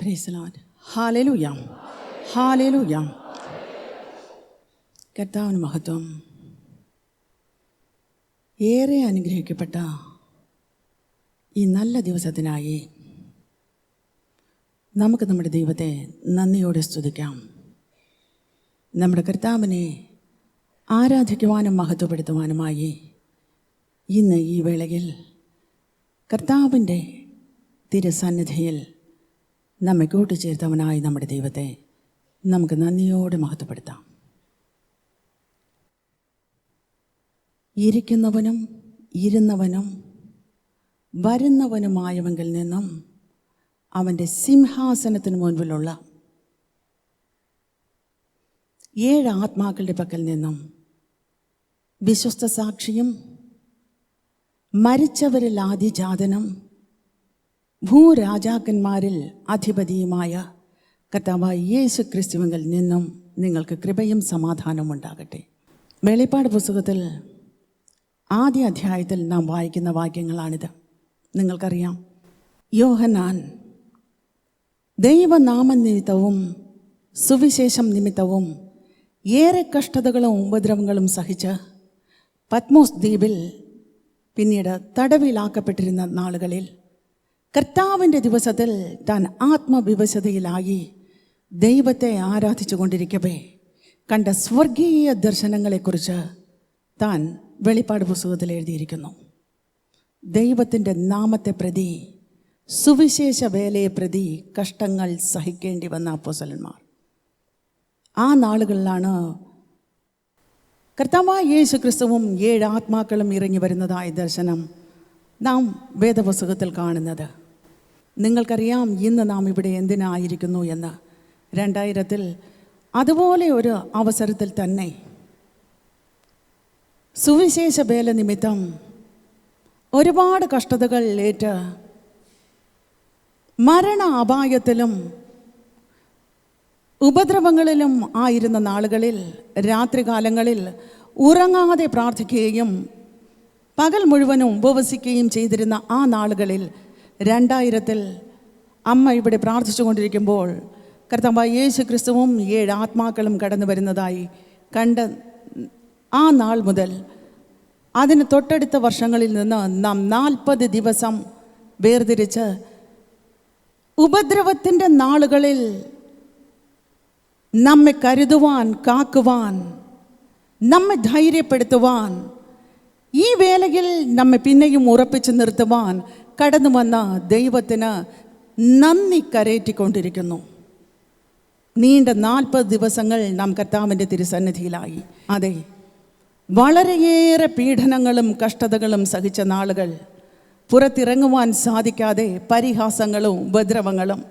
Price the Lord. Hallelujah, hallelujah. കർത്താവിന് മഹത്വം. ഏറെ അനുഗ്രഹിക്കപ്പെട്ട ഈ നല്ല ദിവസത്തിനായി നമുക്ക് നമ്മുടെ ദൈവത്തെ നന്ദിയോടെ സ്തുതിക്കാം. നമ്മുടെ കർത്താവിനെ ആരാധിക്കുവാനും മഹത്വപ്പെടുത്തുവാനുമായി ഇന്ന് ഈ വേളയിൽ കർത്താവിൻ്റെ തിരുസന്നിധിയിൽ നമ്മെ കൂട്ടിച്ചേർത്തവനായി നമ്മുടെ ദൈവത്തെ നമുക്ക് നന്ദിയോടെ മഹത്വപ്പെടുത്താം. ഇരിക്കുന്നവനും ഇരുന്നവനും വരുന്നവനുമായവങ്കിൽ നിന്നും അവൻ്റെ സിംഹാസനത്തിന് മുൻപിലുള്ള 7 ആത്മാക്കളുടെ പക്കൽ നിന്നും വിശ്വസ്ത സാക്ഷിയും മരിച്ചവരിൽ ആദിജാതനും ഭൂരാജാക്കന്മാരിൽ അധിപതിയുമായ കർത്താവായ യേശു ക്രിസ്തുവിൽ നിന്നും നിങ്ങൾക്ക് കൃപയും സമാധാനവും ഉണ്ടാകട്ടെ. വെളിപ്പാട് പുസ്തകത്തിൽ ആദ്യ അധ്യായത്തിൽ നാം വായിക്കുന്ന വാക്യങ്ങളാണിത്. നിങ്ങൾക്കറിയാം, യോഹന്നാൻ ദൈവനാമനിമിത്തവും സുവിശേഷം നിമിത്തവും ഏറെ കഷ്ടതകളും ഉപദ്രവങ്ങളും സഹിച്ച് പത്മോസ് ദ്വീപിൽ പിന്നീട് തടവിലാക്കപ്പെട്ടിരുന്ന നാളുകളിൽ കർത്താവിൻ്റെ ദിവസത്തിൽ താൻ ആത്മവിവശതയിലായി ദൈവത്തെ ആരാധിച്ചു കൊണ്ടിരിക്കവേ കണ്ട സ്വർഗീയ ദർശനങ്ങളെക്കുറിച്ച് താൻ വെളിപ്പാട് പുസ്തകത്തിൽ എഴുതിയിരിക്കുന്നു. ദൈവത്തിൻ്റെ നാമത്തെ പ്രതി, സുവിശേഷ വേലയെ പ്രതി കഷ്ടങ്ങൾ സഹിക്കേണ്ടി വന്ന അപ്പോസ്തലന്മാർ. ആ നാളുകളിലാണ് കർത്താവായ യേശു ക്രിസ്തുവും 7 ആത്മാക്കളും ഇറങ്ങി വരുന്നതായ ദർശനം നാം വേദപുസ്തകത്തിൽ കാണുന്നത്. നിങ്ങൾക്കറിയാം ഇന്ന് നാം ഇവിടെ എന്തിനായിരിക്കുന്നു എന്ന്. 2000-ൽ അതുപോലെ ഒരു അവസരത്തിൽ തന്നെ സുവിശേഷ വേല നിമിത്തം ഒരുപാട് കഷ്ടതകൾ ഏറ്റ് മരണ അപായത്തിലും ഉപദ്രവങ്ങളിലും ആയിരുന്ന നാളുകളിൽ രാത്രികാലങ്ങളിൽ ഉറങ്ങാതെ പ്രാർത്ഥിക്കുകയും പകൽ മുഴുവനും ഉപവസിക്കുകയും ചെയ്തിരുന്ന ആ നാളുകളിൽ 2000-ൽ അമ്മ ഇവിടെ പ്രാർത്ഥിച്ചു കൊണ്ടിരിക്കുമ്പോൾ കർത്താവായ യേശു ക്രിസ്തുവും 7 ആത്മാക്കളും കടന്നു വരുന്നതായി കണ്ട ആ നാൾ മുതൽ അതിന് തൊട്ടടുത്ത വർഷങ്ങളിൽ നിന്ന് നാം 40 ദിവസം വേർതിരിച്ച് ഉപദ്രവത്തിൻ്റെ നാളുകളിൽ നമ്മെ കരുതുവാൻ, കാക്കുവാൻ, നമ്മെ ധൈര്യപ്പെടുത്തുവാൻ, ഈ വേലയിൽ നമ്മെ പിന്നെയും ഉറപ്പിച്ചു നിർത്തുവാൻ കടന്നു വന്ന ദൈവത്തിന് നന്ദി കരേറ്റിക്കൊണ്ടിരിക്കുന്നു. നീണ്ട 40 ദിവസങ്ങൾ നാം കർത്താവിൻ്റെ തിരുസന്നിധിയിലായി. അതെ, വളരെയേറെ പീഡനങ്ങളും കഷ്ടതകളും സഹിച്ച നാളുകൾ, പുറത്തിറങ്ങുവാൻ സാധിക്കാതെ പരിഹാസങ്ങളും ഉപദ്രവങ്ങളും,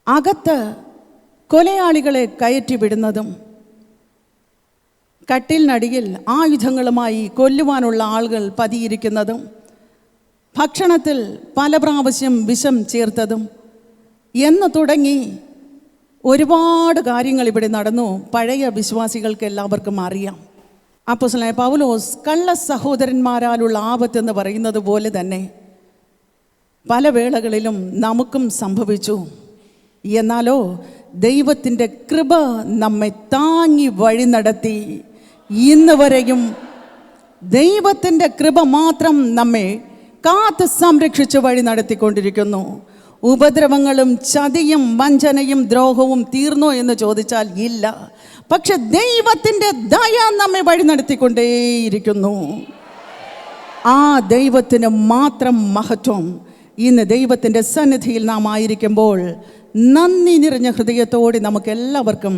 അകത്ത് കൊലയാളികളെ കയറ്റിവിടുന്നതും, കട്ടിലിനടിയിൽ ആയുധങ്ങളുമായി കൊല്ലുവാനുള്ള ആളുകൾ പതിയിരിക്കുന്നതും, ഭക്ഷണത്തിൽ പല പ്രാവശ്യം വിഷം ചേർത്തതും എന്ന് തുടങ്ങി ഒരുപാട് കാര്യങ്ങൾ ഇവിടെ നടന്നു. പഴയ വിശ്വാസികൾക്ക് എല്ലാവർക്കും അറിയാം. അപ്പോസ്തലനായ പൗലോസ് കള്ള സഹോദരന്മാരാലുള്ള ആപത്തെന്ന് പറയുന്നത് പോലെ തന്നെ പല വേളകളിലും നമുക്കും സംഭവിച്ചു. എന്നാലോ ദൈവത്തിൻ്റെ കൃപ നമ്മെ താങ്ങി വഴി നടത്തി ഇന്ന് വരെയും ദൈവത്തിൻ്റെ കൃപ മാത്രം നമ്മെ കാത്ത് സംരക്ഷിച്ച് വഴി നടത്തിക്കൊണ്ടിരിക്കുന്നു. ഉപദ്രവങ്ങളും ചതിയും വഞ്ചനയും ദ്രോഹവും തീർന്നോ എന്ന് ചോദിച്ചാൽ ഇല്ല. പക്ഷെ ദൈവത്തിൻ്റെ ദയ നമ്മെ വഴി നടത്തിക്കൊണ്ടേയിരിക്കുന്നു. ആ ദൈവത്തിന് മാത്രം മഹത്വം. ഇന്ന് ദൈവത്തിൻ്റെ സന്നിധിയിൽ നാം ആയിരിക്കുമ്പോൾ നന്ദി നിറഞ്ഞ ഹൃദയത്തോടെ നമുക്കെല്ലാവർക്കും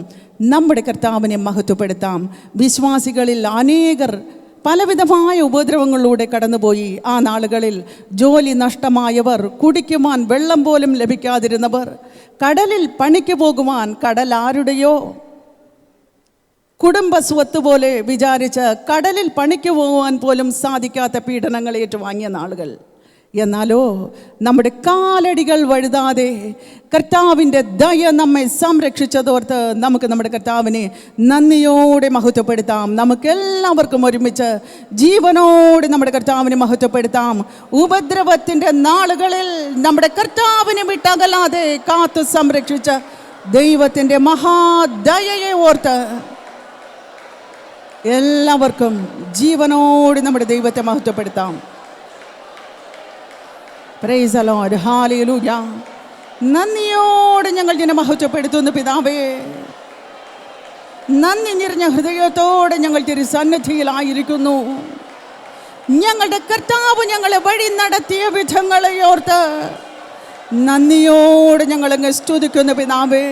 നമ്മുടെ കർത്താവിനെ മഹത്വപ്പെടുത്താം. വിശ്വാസികളിൽ അനേകർ പലവിധമായ ഉപദ്രവങ്ങളിലൂടെ കടന്നുപോയി. ആ നാളുകളിൽ ജോലി നഷ്ടമായവർ, കുടിക്കുവാൻ വെള്ളം പോലും ലഭിക്കാതിരുന്നവർ, കടലിൽ പണിക്ക് പോകുവാൻ കടൽ ആരുടെയോ കുടുംബ സ്വത്ത് പോലെ വിചാരിച്ച് കടലിൽ പണിക്ക് പോകുവാൻ പോലും സാധിക്കാത്ത പീഡനങ്ങൾ ഏറ്റുവാങ്ങിയ നാളുകൾ. എന്നാലോ നമ്മുടെ കാലടികൾ വഴുതാതെ കർത്താവിൻ്റെ ദയ നമ്മെ സംരക്ഷിച്ചതോർത്ത് നമുക്ക് നമ്മുടെ കർത്താവിനെ നന്ദിയോടെ മഹത്വപ്പെടുത്താം. നമുക്കെല്ലാവർക്കും ഒരുമിച്ച് ജീവനോടെ നമ്മുടെ കർത്താവിനെ മഹത്വപ്പെടുത്താം. ഉപദ്രവത്തിൻ്റെ നാളുകളിൽ നമ്മുടെ കർത്താവിനെ വിട്ടകലാതെ കാത്തു സംരക്ഷിച്ച ദൈവത്തിൻ്റെ മഹാദയയെ ഓർത്ത് എല്ലാവർക്കും ജീവനോട് നമ്മുടെ ദൈവത്തെ മഹത്വപ്പെടുത്താം. Praise the Lord. ഹല്ലേലൂയ. നന്ദിയോടെ ഞങ്ങൾ നിന്നെ മഹത്വപ്പെടുത്തുന്നു പിതാവേ. നന്ദി നിറഞ്ഞ ഹൃദയത്തോടെ ഞങ്ങൾ തിരുസന്നിധിയിലായിരിക്കുന്നു. ഞങ്ങളുടെ കർത്താവ് ഞങ്ങളെ വഴി നടത്തിയ വിധങ്ങളെ ഓർത്ത് നന്ദിയോടെ ഞങ്ങളങ്ങ് സ്തുതിക്കുന്നു പിതാവേ.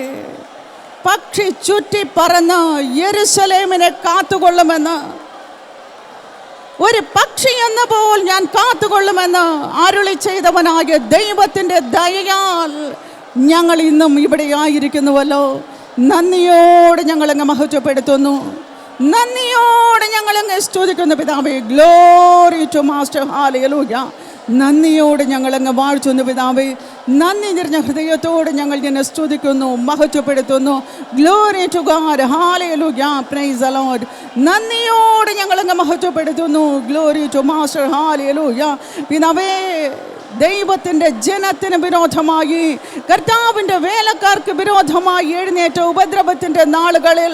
പക്ഷി ചുറ്റി പറന്ന് യെരുശലേമിനെ കാത്തുകൊള്ളുമെന്ന്, ഒരു പക്ഷി എന്ന പോൽ ഞാൻ കാത്തുകൊള്ളുമെന്ന് അരുളി ചെയ്തവനായ ദൈവത്തിൻ്റെ ദയയാൽ ഞങ്ങൾ ഇന്നും ഇവിടെ ആയിരിക്കുന്നുവല്ലോ. നന്ദിയോടെ ഞങ്ങളങ്ങ് മഹത്വപ്പെടുത്തുന്നു, നന്ദിയോടെ ഞങ്ങളങ്ങ് സ്തുതിക്കുന്നു പിതാവേ. Glory to master. ഹല്ലേലൂയ. നന്ദിയോടെ ഞങ്ങളങ്ങ് വാഴ്ത്തുന്നു പിതാവേ. നന്ദി നിറഞ്ഞ ഹൃദയത്തോടെ ഞങ്ങൾ നിന്നെ സ്തുതിക്കുന്നു, മഹത്വപ്പെടുത്തുന്നു. Glory to God. ഹല്ലേലൂയ. Praise the Lord. നന്ദിയോടെ ഞങ്ങളങ്ങ് മഹത്വപ്പെടുത്തുന്നു. Glory to master. ഹല്ലേലൂയ. പിതാവേ, ദൈവത്തിൻ്റെ ജനത്തിന് വിരോധമായി, കർത്താവിൻ്റെ വേലക്കാർക്ക് വിരോധമായി എഴുന്നേറ്റ ഉപദ്രവത്തിൻ്റെ നാളുകളിൽ,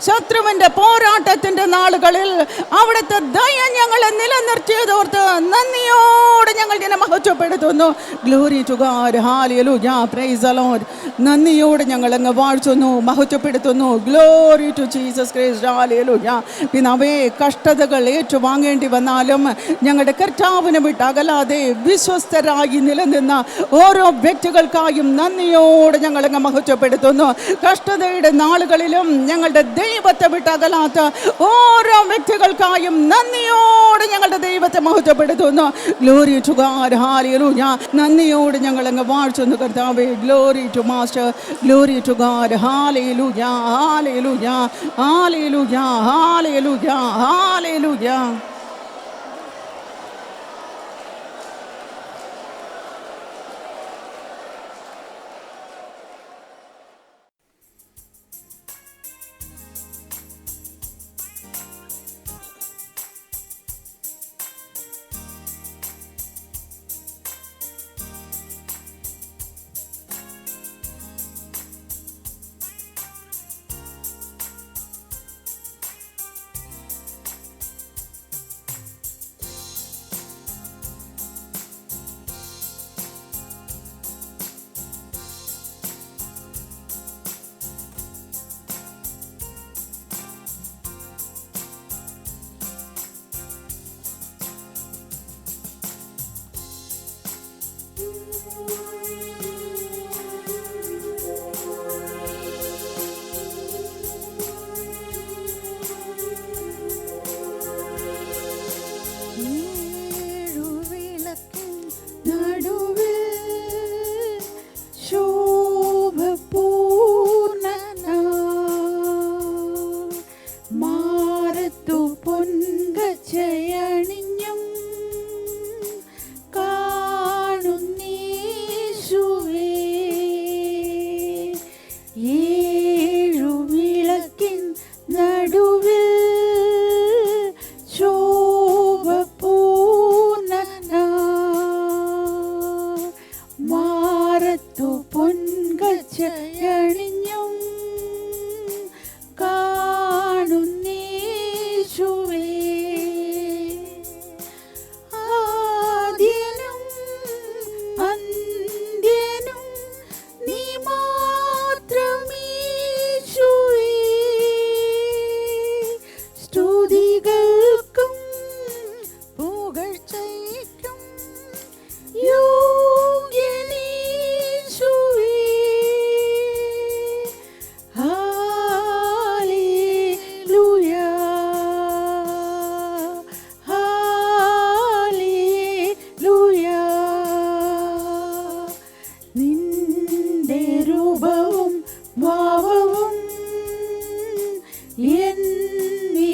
ശത്രുവിൻ്റെ പോരാട്ടത്തിൻ്റെ നാളുകളിൽ അവിടുത്തെ ദയ ഞങ്ങളെ നിലനിർത്തിയതോർത്ത് നന്ദിയോടെ ഞങ്ങൾ ഇതിനെ മഹത്വപ്പെടുത്തുന്നു. Glory to God. ഹല്ലേലൂയ. Praise the Lord. നന്ദിയോടെ ഞങ്ങൾ അങ്ങ് വാഴ്ത്തുന്നു, മഹത്വപ്പെടുത്തുന്നു. Glory to Jesus Christ. ഹല്ലേലൂയ. പിതാവേ, കഷ്ടതകൾ ഏറ്റുവാങ്ങേണ്ടി വന്നാലും ഞങ്ങളുടെ കർത്താവിനെ വിട്ടകലാതെ വിശ്വസ്തരായി നിലനിന്ന ഓരോ വ്യക്തികൾക്കായും നന്ദിയോടെ ഞങ്ങളങ്ങ് മഹത്വപ്പെടുത്തുന്നു. കഷ്ടതയുടെ നാളുകളിലും ഞങ്ങളുടെ ദൈവത്തെ വിട്ടകലാത്ത ഓരോ വ്യക്തികൾക്കായും നന്ദിയോടെ ഞങ്ങളുടെ ദൈവത്തെ മഹത്വപ്പെടുത്തുന്നു. Glory to God. ഹല്ലേലൂയ. നന്ദിയോടെ ഞങ്ങളങ്ങ് വാഴ്ത്തുന്നു കർത്താവേ. Glory to master. Glory to God. ഹല്ലേലൂയ. ഹല്ലേലൂയ. ഹല്ലേലൂയ. ഹല്ലേലൂയ. ഹല്ലേലൂയ.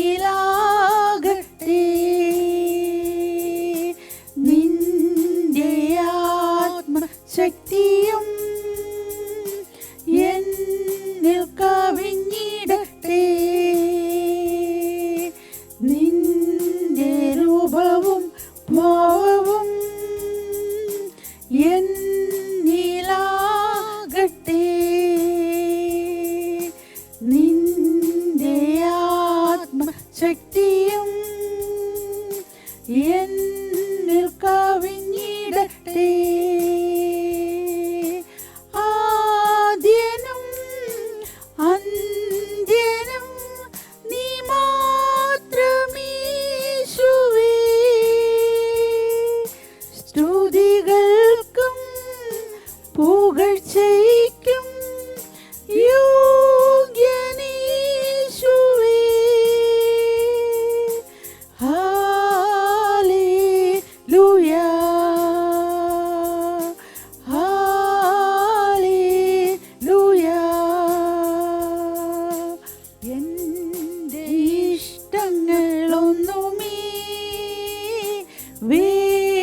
എന്നിലാകട്ടെ നിന്റെ പുകഴ്ചയ്ക്കും യോഗ്യനീശുവേ. ഹല്ലേലൂയ, ഹല്ലേലൂയ. എൻ്റെ ഇഷ്ടങ്ങളൊന്നുമേ വേണ്ടന്നേശുവേ.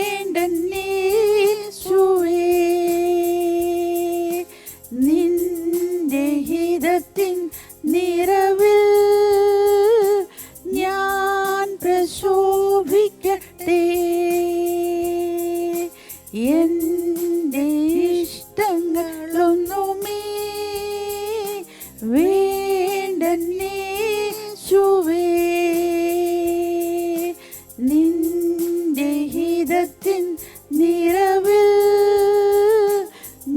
നിന്റെ ഹിതത്തിൻ നിറവിൽ ഞാൻ പ്രശോഭിക്കട്ടെ. എൻ്റെ ഇഷ്ടങ്ങളൊന്നുമേ വേണ്ടന്നേശുവേ. നിന്റെ ഹിതത്തിൻ നിറവിൽ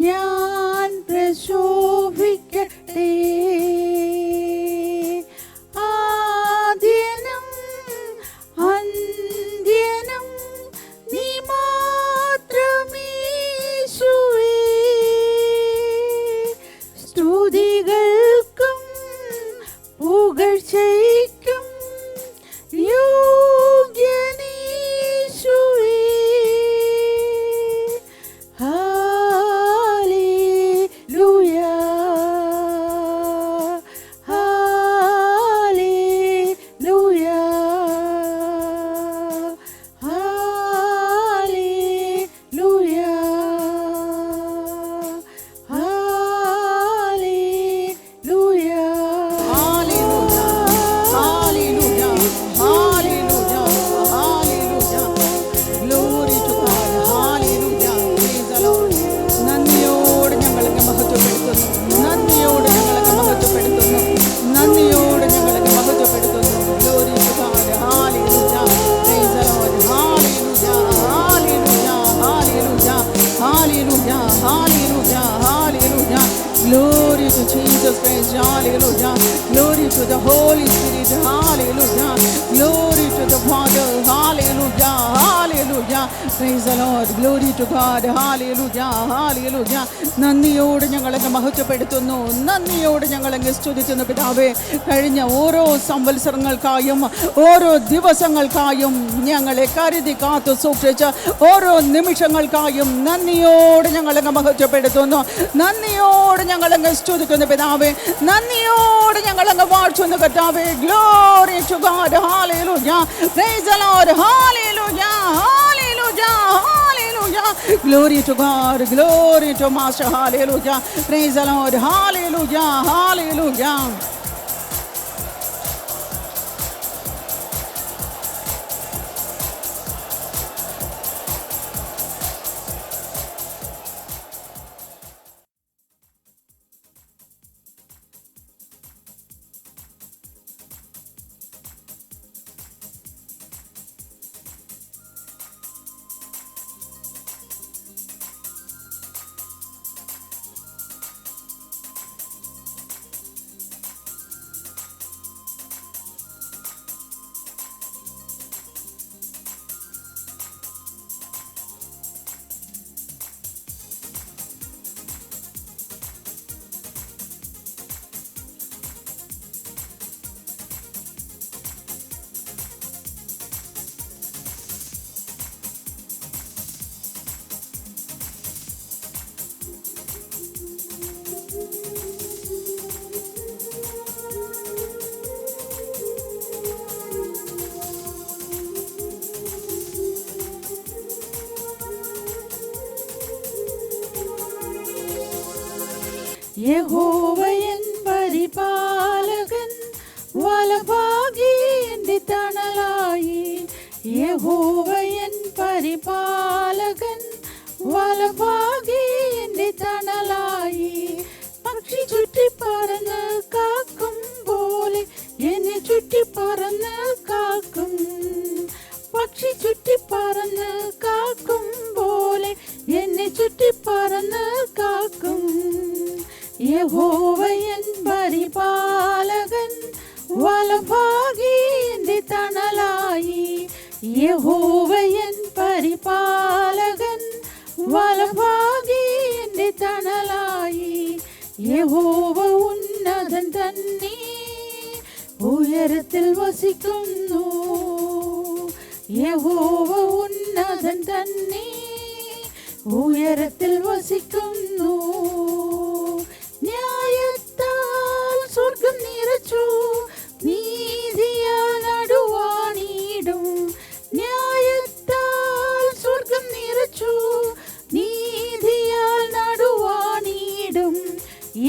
ഞാൻ പ്രശോഭിക്കട്ടെ. ആദ്യനും അന്ത്യനും നീ മാത്രമേശുവേ. സ്തുതികൾക്കും പുകഴ്ചയ്ക്കും യോഗ്യനീശുവേ. ഹല്ലേലൂയ, ഹല്ലേലൂയ, ഹല്ലേലൂയ, ഹല്ലേലൂയ. Glory to Jesus Christ, hallelujah. Glory to the Holy Spirit, hallelujah. Glory to the Father, hallelujah, hallelujah. Praise the Lord, glory to God, hallelujah, hallelujah. നന്ദിയോട് ഞങ്ങളങ്ങ് മഹത്വപ്പെടുത്തുന്നു, നന്ദിയോട് ഞങ്ങളങ്ങ് സ്തുതിക്കുന്നു പിതാവേ. കഴിഞ്ഞ ഓരോ സംവത്സരങ്ങൾക്കായും ഓരോ ദിവസങ്ങൾക്കായും ഞങ്ങളെ കരുതി കാത്തു സൂക്ഷിച്ച ഓരോ നിമിഷങ്ങൾക്കായും നന്ദിയോട് ഞങ്ങളങ്ങ് മഹത്വപ്പെടുത്തുന്നു, നന്ദിയോട് ഞങ്ങളങ്ങ് സ്തുതിക്കുന്നു പിതാവേ, നന്ദിയോട് ഞങ്ങളങ്ങ് വാഴ്ത്തുന്നു കർത്താവേ. Glory to God, hallelujah. Praise the Lord, hallelujah, hallelujah, hallelujah. Glory to God, glory to Master, hallelujah. Praise the Lord, hallelujah, hallelujah. യഹോവയൻ പരിപാലകൻ വലഭാഗി എൻ്റെ തണലായി. യഹോവയൻ പരിപാലകൻ വലഭാഗി എൻ്റെ തണലായി. പക്ഷി ചുറ്റി പറന്ന് കാക്കും പോലെ എന്നെ ചുറ്റി പറന്ന് കാക്കും. പക്ഷി ചുറ്റി പറന്ന് കാക്കും പോലെ എന്നെ ചുറ്റി പറന്ന് കാക്കും. യഹോവയൻ പരിപാലകൻ വലഭാഗി എൻ്റെ തണലായി. യഹോവയൻ പരിപാലകൻ വലഭാഗി എൻ്റെ തണലായി. യഹോവ ഉന്നതൻ തന്നെ ഉയരത്തിൽ വസിക്കുന്നു. യഹോവ ഉന്നതൻ തന്നെ ഉയരത്തിൽ വസിക്കുന്നു. ന്യായത്താൽ സ്വർഗം നിറച്ചു, നീതിയാൽ നടുവാണിടും. ന്യായത്താൽ സ്വർഗം നിറച്ചു, നീതിയാൽ നടുവാണിടും.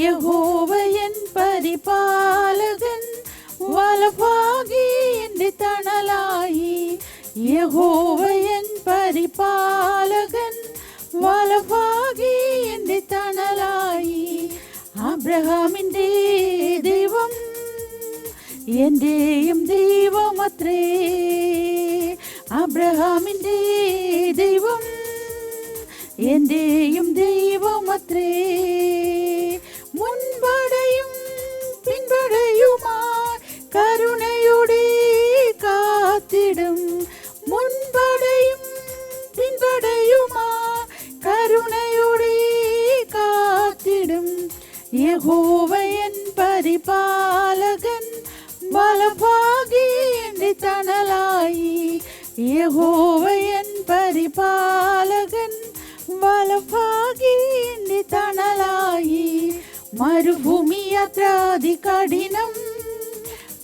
യഹോവ എൻ പരിപാലകൻ, വലഭാഗി എന്റെ തണലായി. യഹോവ എൻ പരിപാലകൻ, വലഭാഗി എന്റെ തണലായി. അബ്രഹാമിന്റെ ദൈവം എന്റെയും ദൈവമത്രേ. അബ്രഹാമിന്റെ ദൈവം എന്റെയും ദൈവമത്രേ. മുൻപടയും പിൻപടയുമായി കരുണയോടെ കാത്തിടും. മുൻപടയും പിൻപടയുമായി കരുണയോടെ കാത്തിടും. യഹോവ എൻ പരിപാലകൻ, വലഭാഗി എന്റെ തണലായി. യഹോവ എൻ പരിപാലകൻ, വലഭാഗി എന്റെ തണലായി. മരുഭൂമി യാത്ര അതികഠിനം,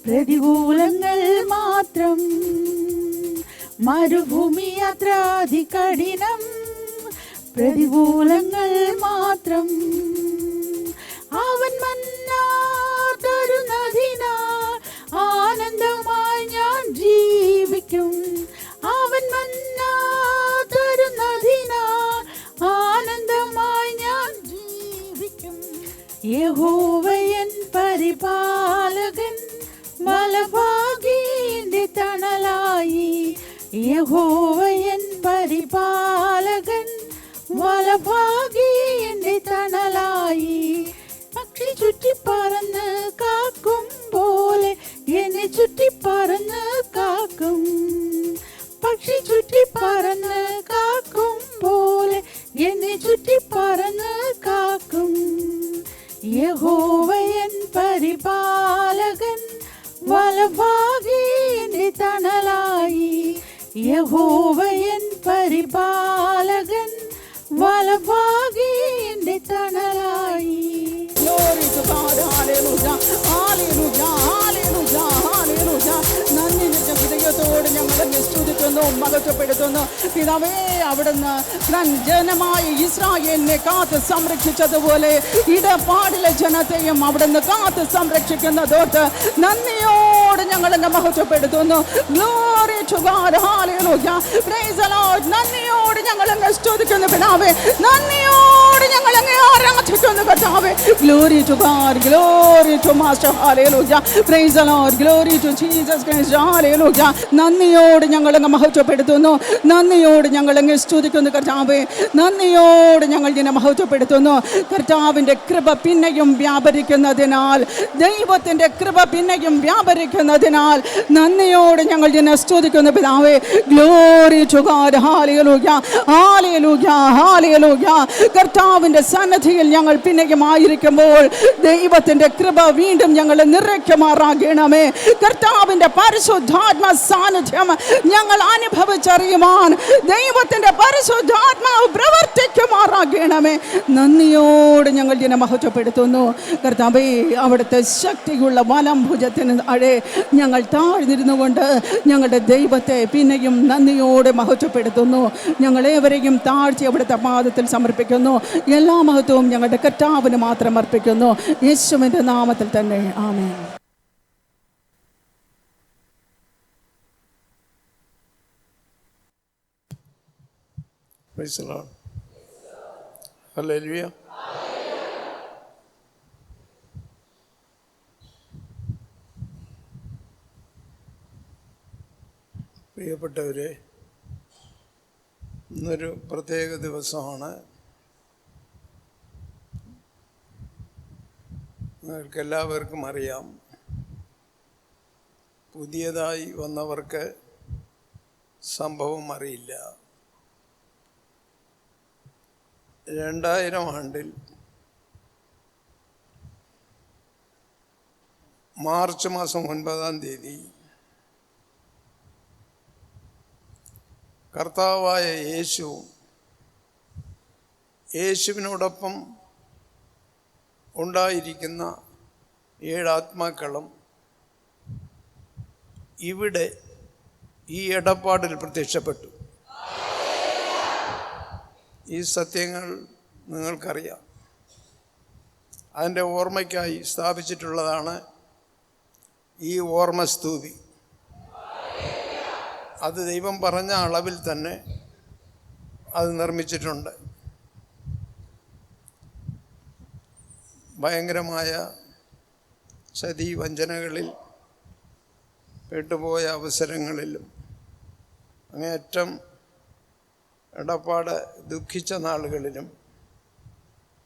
പ്രതികൂലങ്ങൾ മാത്രം. മരുഭൂമി യാത്ര അതികഠിനം, പ്രതികൂലങ്ങൾ മാത്രം. അവൻ മന്നാ തരുന്നതിനാൽ ആനന്ദമായി ഞാൻ ജീവിക്കും. അവൻ മന്നാ തരുന്നതിനാൽ ആനന്ദമായി ഞാൻ ജീവിക്കും. യഹോവ എൻ പരിപാലകൻ, വലഭാഗി എന്റെ തണലായി. യഹോവ എൻ പരിപാലകൻ, വലഭാഗി എന്റെ തണലായി. പക്ഷി ചുറ്റിപ്പറന്ന് കാക്കും പോലെ എന്നെ ചുറ്റിപ്പറന്ന് കാക്കും. പക്ഷി ചുറ്റിപ്പറന്ന് കാക്കും പോലെ എന്നെ ചുറ്റിപ്പറന്ന് കാക്കും. യഹോവ എൻ പരിപാലകൻ, വലഭാഗി എന്റെ തണലായി. യഹോവ എൻ പരിപാലകൻ, വലഭാഗി എന്റെ തണലായി. Glory to God, hallelujah, hallelujah, hallelujah, hallelujah. നന്ദി നിറഞ്ഞ ഹൃദയത്തോട് ഞങ്ങളെ സ്തുതിക്കുന്നു, മഹത്വപ്പെടുത്തുന്നു. പിതാവേ, അവിടുന്ന് ജനമായ ഇസ്രായേലിനെ കാത്ത് സംരക്ഷിച്ചതുപോലെ ഇടപാടിലെ ജനത്തെയും അവിടുന്ന് കാത്ത് സംരക്ഷിക്കുന്നതോട്ട് നന്ദിയോട് ഞങ്ങളെ മഹത്വപ്പെടുത്തുന്നു. Glory to God, hallelujah, praise the Lord. നന്ദിയോട് ഞങ്ങളെ സ്തുതിക്കുന്നു പിതാവേ, നന്ദിയോട് ഞങ്ങളെ ആരാധിക്കുന്നു കർത്താവേ. Glory to God, glory to Master, hallelujah, praise the Lord, glory to Jesus Christ, hallelujah. നന്ദിയോട് ഞങ്ങളങ്ങ് മഹത്വപ്പെടുത്തുന്നു, നന്ദിയോട് ഞങ്ങളങ്ങ് സ്തുതിക്കുന്നു കർത്താവേ, നന്ദിയോട് ഞങ്ങൾ ഇതിനെ മഹത്വപ്പെടുത്തുന്നു. കർത്താവിൻ്റെ കൃപ പിന്നെയും വ്യാപരിക്കുന്നതിനാൽ, ദൈവത്തിൻ്റെ കൃപ പിന്നെയും വ്യാപരിക്കുന്നതിനാൽ നന്ദിയോട് ഞങ്ങൾ ഇതിനെ സ്തുതിക്കുന്നു പിതാവേ. Glory to God, hallelujah, hallelujah, hallelujah. കർത്താവിൻ്റെ സന്നിധിയിൽ ഞങ്ങൾ പിന്നെയും ആയിരിക്കുമ്പോൾ ദൈവത്തിൻ്റെ കൃപ വീണ്ടും ഞങ്ങൾ നിറയ്ക്കുമാറാകണമേ. കർത്താവിൻ്റെ പരിശുദ്ധാത്മ സാന്നിധ്യം ഞങ്ങൾ അനുഭവിച്ചറിയുവാൻ ദൈവത്തിൻ്റെ പരിശുദ്ധാത്മാവ് പ്രവർത്തിക്കുമാറാകണമേ. നന്ദിയോട് ഞങ്ങൾ ഇതിനെ മഹത്വപ്പെടുത്തുന്നു കർത്താവേ. അവിടുത്തെ ശക്തിയുള്ള വലം ഭുജത്തിന് അഴെ ഞങ്ങൾ താഴ്ന്നിരുന്നു കൊണ്ട് ഞങ്ങളുടെ ദൈവത്തെ പിന്നെയും നന്ദിയോടെ മഹത്വപ്പെടുത്തുന്നു. ഞങ്ങളേവരെയും താഴ്ച അവിടുത്തെ പാദത്തിൽ സമർപ്പിക്കുന്നു. എല്ലാ മഹത്വവും ഞങ്ങളുടെ കർത്താവിന് മാത്രം അർപ്പിക്കുന്നു, യേശുവിൻ്റെ നാമത്തിൽ തന്നെ, ആമേൻ. Praise the Lord. Hallelujah. പ്രിയപ്പെട്ടവരെ, ഇന്നൊരു പ്രത്യേക ദിവസമാണ്. നിങ്ങൾക്ക് എല്ലാവർക്കും അറിയാം, പുതിയതായി വന്നവർക്ക് സംഭവം അറിയില്ല. 2000 ആണ്ടിൽ മാർച്ച് മാസം 9-ാം തീയതി കർത്താവായ യേശുവിനോടൊപ്പം ഉണ്ടായിരിക്കുന്ന 7 ആത്മാക്കളും ഇവിടെ ഈ ഇടപാടിൽ പ്രത്യക്ഷപ്പെട്ടു. ഈ സത്യങ്ങൾ നിങ്ങൾക്കറിയാം. അതിൻ്റെ ഓർമ്മയ്ക്കായി സ്ഥാപിച്ചിട്ടുള്ളതാണ് ഈ ഓർമ്മസ്തൂപി. അത് ദൈവം പറഞ്ഞ അളവിൽ തന്നെ അത് നിർമ്മിച്ചിട്ടുണ്ട്. ഭയങ്കരമായ ചതി വഞ്ചനകളിൽ പെട്ടുപോയ അവസരങ്ങളിലും അങ്ങേയറ്റം ഇടപാട് ദുഃഖിച്ച നാളുകളിലും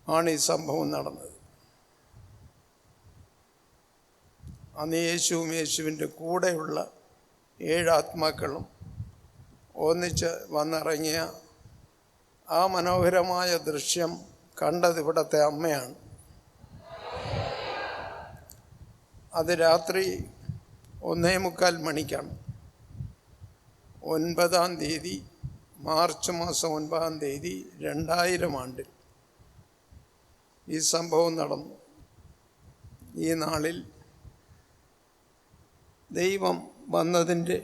ആണ് ഈ സംഭവം നടന്നത്. അന്ന് യേശുവിൻ്റെ കൂടെയുള്ള 7 ആത്മാക്കളും ഒന്നിച്ച് വന്നിറങ്ങിയ ആ മനോഹരമായ ദൃശ്യം കണ്ടത് ഇവിടുത്തെ അമ്മയാണ്. അത് രാത്രി 1:45 മണിക്കാണ്. 9-ാം തീയതി, മാർച്ച് മാസം 9-ാം തീയതി 2000 ആണ്ടിൽ ഈ സംഭവം നടന്നു. ഈ നാളിൽ ദൈവം വന്നതിൻ്റെ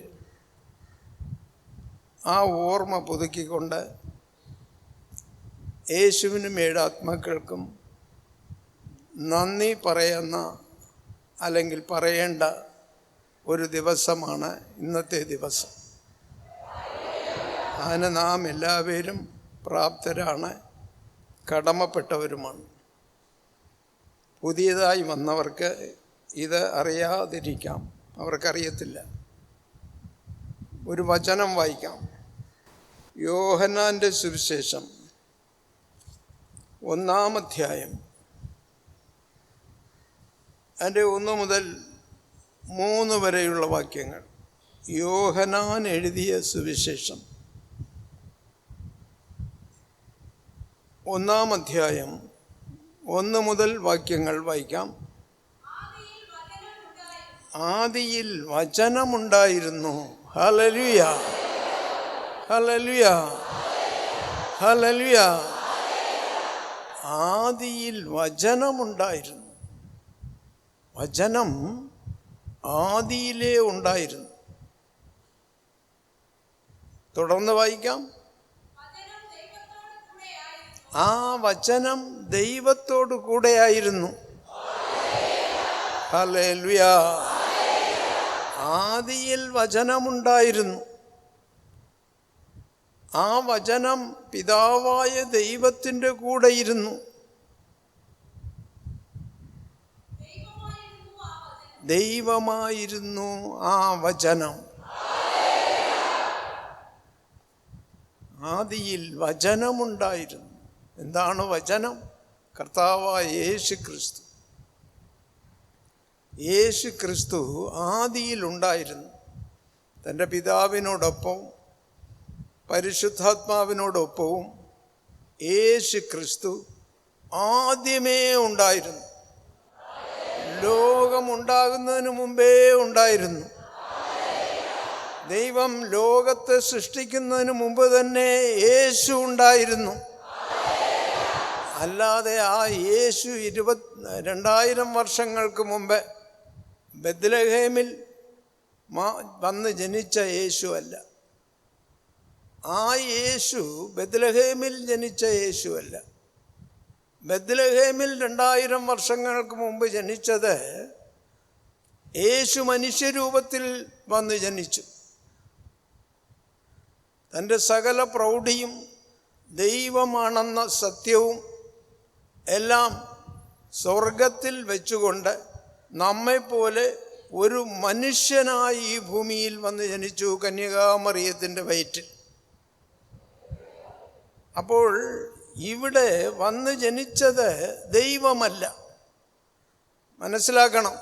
ആ ഓർമ്മ പുതുക്കിക്കൊണ്ട് യേശുവിനും 7 ആത്മാക്കൾക്കും നന്ദി പറയുന്ന അല്ലെങ്കിൽ പറയേണ്ട ഒരു ദിവസമാണ് ഇന്നത്തെ ദിവസം. അതിന് നാം എല്ലാവരും പ്രാപ്തരാണ്, കടമപ്പെട്ടവരുമാണ്. പുതിയതായി വന്നവർക്ക് ഇത് അറിയാതിരിക്കാം, അവർക്കറിയത്തില്ല. ഒരു വചനം വായിക്കാം. യോഹന്നാൻ്റെ സുവിശേഷം 1-ാം അധ്യായം അതിൻ്റെ 1 മുതൽ 3 വരെയുള്ള വാക്യങ്ങൾ. യോഹന്നാൻ എഴുതിയ സുവിശേഷം 1-ാം അധ്യായം 1 മുതൽ വാക്യങ്ങൾ വായിക്കാം. ആദിയിൽ വചനമുണ്ടായിരുന്നു. ഹല്ലേലൂയ, ഹല്ലേലൂയ, ഹല്ലേലൂയ. ആദിയിൽ വചനമുണ്ടായിരുന്നു. വചനം ആദിയിലേ ഉണ്ടായിരുന്നു. തുടർന്ന് വായിക്കാം. ആ വചനം ദൈവത്തോടു കൂടെയായിരുന്നു. ഹല്ലേലൂയ. ആദിയിൽ വചനമുണ്ടായിരുന്നു. ആ വചനം പിതാവായ ദൈവത്തിൻ്റെ കൂടെയിരുന്നു. ദൈവമായിരുന്നു ആ വചനം. ആദിയിൽ വചനമുണ്ടായിരുന്നു. എന്താണ് വചനം? കർത്താവായ യേശു ക്രിസ്തു. യേശു ക്രിസ്തു ആദിയിലുണ്ടായിരുന്നു. തൻ്റെ പിതാവിനോടൊപ്പം പരിശുദ്ധാത്മാവിനോടൊപ്പവും യേശു ക്രിസ്തു ആദ്യമേ ഉണ്ടായിരുന്നു. ലോകമുണ്ടാകുന്നതിന് മുമ്പേ ഉണ്ടായിരുന്നു. ദൈവം ലോകത്തെ സൃഷ്ടിക്കുന്നതിന് മുമ്പ് തന്നെ യേശു ഉണ്ടായിരുന്നു. അല്ലാതെ ആ യേശു 2000 വർഷങ്ങൾക്ക് മുമ്പ് ബെത്ലഹേമിൽ വന്ന് ജനിച്ച യേശു അല്ല. ആ യേശു ബെത്ലഹേമിൽ ജനിച്ച യേശു അല്ല. ബെത്ലഹേമിൽ 2000 വർഷങ്ങൾക്ക് മുമ്പ് ജനിച്ചത് യേശു മനുഷ്യരൂപത്തിൽ വന്ന് ജനിച്ചു. തൻ്റെ സകല പ്രൗഢിയും ദൈവമാണെന്ന സത്യവും എല്ലാം സ്വർഗത്തിൽ വെച്ചുകൊണ്ട് നമ്മെപ്പോലെ ഒരു മനുഷ്യനായി ഈ ഭൂമിയിൽ വന്ന് ജനിച്ചു, കന്യകാമറിയത്തിൻ്റെ വയറ്റിൽ. അപ്പോൾ ഇവിടെ വന്ന് ജനിച്ചത് ദൈവമല്ല, മനസ്സിലാക്കണം.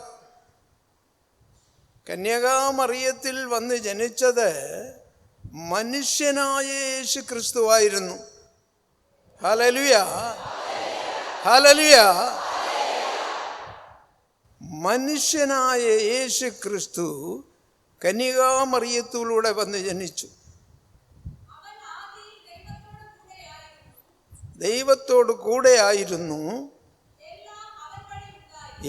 കന്യകാമറിയത്തിൽ വന്ന് ജനിച്ചത് മനുഷ്യനായ യേശു ക്രിസ്തുവായിരുന്നു. Hallelujah, hallelujah. മനുഷ്യനായ യേശു ക്രിസ്തു കന്യകാമറിയത്തിലൂടെ വന്ന് ജനിച്ചു. ദൈവത്തോട് കൂടെ ആയിരുന്നു.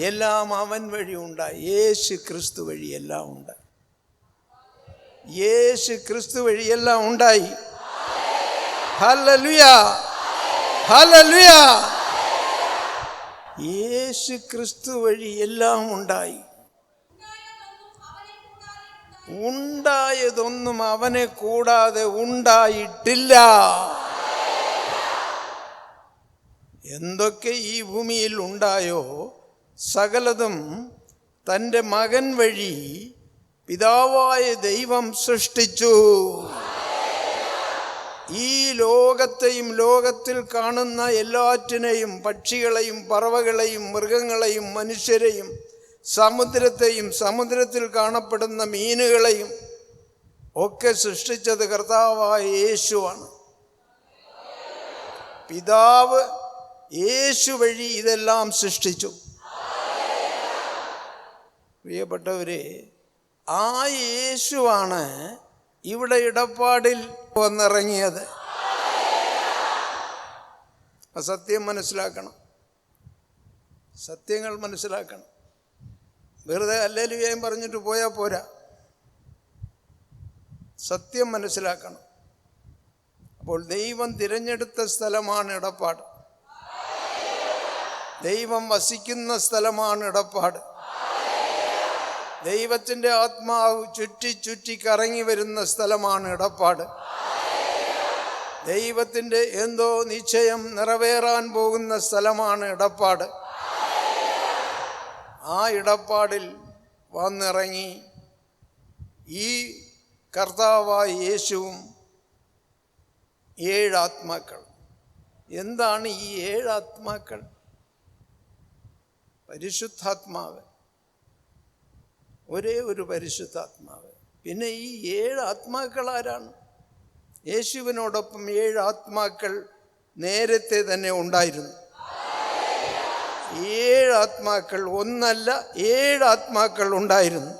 എല്ലാം അവൻ വഴി ഉണ്ടായി. യേശു ക്രിസ്തു വഴി എല്ലാം ഉണ്ടായി. യേശു ക്രിസ്തു വഴി എല്ലാം ഉണ്ടായി. Hallelujah, hallelujah. യേശു ക്രിസ്തു വഴി എല്ലാം ഉണ്ടായി. ഉണ്ടായതൊന്നും അവനെ കൂടാതെ ഉണ്ടായിട്ടില്ല. എന്തൊക്കെ ഈ ഭൂമിയിൽ ഉണ്ടായോ സകലതും തൻ്റെ മകൻ വഴി പിതാവായ ദൈവം സൃഷ്ടിച്ചു. ഈ ലോകത്തെയും ലോകത്തിൽ കാണുന്ന എല്ലാറ്റിനെയും, പക്ഷികളെയും പറവകളെയും മൃഗങ്ങളെയും മനുഷ്യരെയും സമുദ്രത്തെയും സമുദ്രത്തിൽ കാണപ്പെടുന്ന മീനുകളെയും ഒക്കെ സൃഷ്ടിച്ചത് കർത്താവായ യേശുവാണ്. പിതാവ് യേശു വഴി ഇതെല്ലാം സൃഷ്ടിച്ചു. പ്രിയപ്പെട്ടവരെ, ആ യേശുവാണ് ഇവിടെ ഇടപാടിൽ വന്നിറങ്ങിയത്. സത്യം മനസ്സിലാക്കണം, സത്യങ്ങൾ മനസ്സിലാക്കണം. വെറുതെ ഹല്ലേലൂയ പറഞ്ഞിട്ട് പോയാൽ പോരാ, സത്യം മനസ്സിലാക്കണം. അപ്പോൾ ദൈവം തിരഞ്ഞെടുത്ത സ്ഥലമാണ് ഇടപാട്. ദൈവം വസിക്കുന്ന സ്ഥലമാണ് ഇടപാട്. ദൈവത്തിൻ്റെ ആത്മാവ് ചുറ്റി ചുറ്റി കറങ്ങി വരുന്ന സ്ഥലമാണ് ഇടപാട്. ദൈവത്തിൻ്റെ എന്തോ നിശ്ചയം നിറവേറാൻ പോകുന്ന സ്ഥലമാണ് ഇടപാട്. ആ ഇടപാടിൽ വന്നിറങ്ങി ഈ കർത്താവായ യേശുവും 7 ആത്മാക്കൾ. എന്താണ് ഈ 7 ആത്മാക്കൾ? പരിശുദ്ധാത്മാവ്, ഒരേ ഒരു പരിശുദ്ധാത്മാവ്. പിന്നെ ഈ 7 ആത്മാക്കൾ ആരാണ്? യേശുവിനോടൊപ്പം 7 ആത്മാക്കൾ നേരത്തെ തന്നെ ഉണ്ടായിരുന്നു. 7 ആത്മാക്കൾ, ഒന്നല്ല 7 ആത്മാക്കൾ ഉണ്ടായിരുന്നു.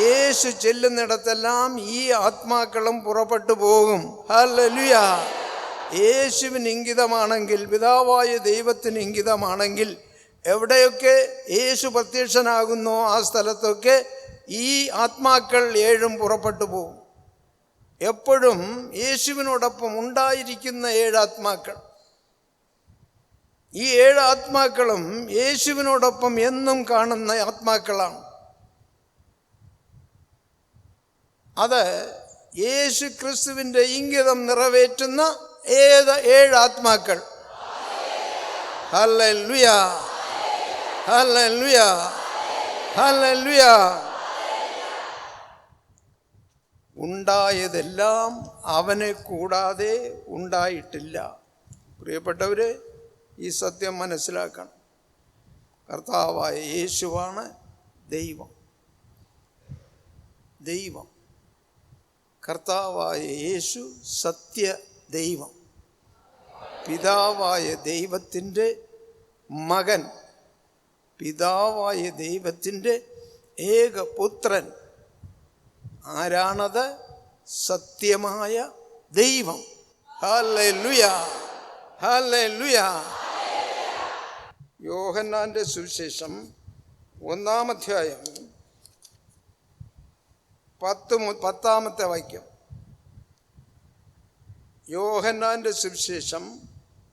യേശു ചെല്ലുന്നിടത്തെല്ലാം ഈ ആത്മാക്കളും പുറപ്പെട്ടു പോകും. ഹല്ലേലൂയ. യേശുവിന് ഇംഗിതമാണെങ്കിൽ, പിതാവായ ദൈവത്തിന് ഇംഗിതമാണെങ്കിൽ, എവിടെയൊക്കെ യേശു പ്രത്യക്ഷനാകുന്നോ ആ സ്ഥലത്തൊക്കെ ഈ ആത്മാക്കൾ 7 പുറപ്പെട്ടു പോകും. എപ്പോഴും യേശുവിനോടൊപ്പം ഉണ്ടായിരിക്കുന്ന 7 ആത്മാക്കൾ. ഈ 7 ആത്മാക്കളും യേശുവിനോടൊപ്പം എന്നും കാണുന്ന ആത്മാക്കളാണ്. അത് യേശു ക്രിസ്തുവിൻ്റെ ഇംഗിതം നിറവേറ്റുന്ന 7 ആത്മാക്കൾ. ഹല്ലേലൂയ, ഹല്ലേലൂയ, ഹല്ലേലൂയ. ഉണ്ടായതെല്ലാം അവനെ കൂടാതെ ഉണ്ടായിട്ടില്ല. പ്രിയപ്പെട്ടവരെ, ഈ സത്യം മനസ്സിലാക്കണം. കർത്താവായ യേശുവാണ് ദൈവം. ദൈവം, കർത്താവായ യേശു സത്യ ദൈവം, പിതാവായ ദൈവത്തിൻ്റെ മകൻ, പിതാവായ ദൈവത്തിൻ്റെ ഏകപുത്രൻ. ആരാണത്? സത്യമായ ദൈവം. Hallelujah, hallelujah. യോഹന്നാന്റെ സുവിശേഷം 1-ാം അധ്യായം 10-ാമത്തെ വാക്യം. യോഹന്നാന്റെ സുവിശേഷം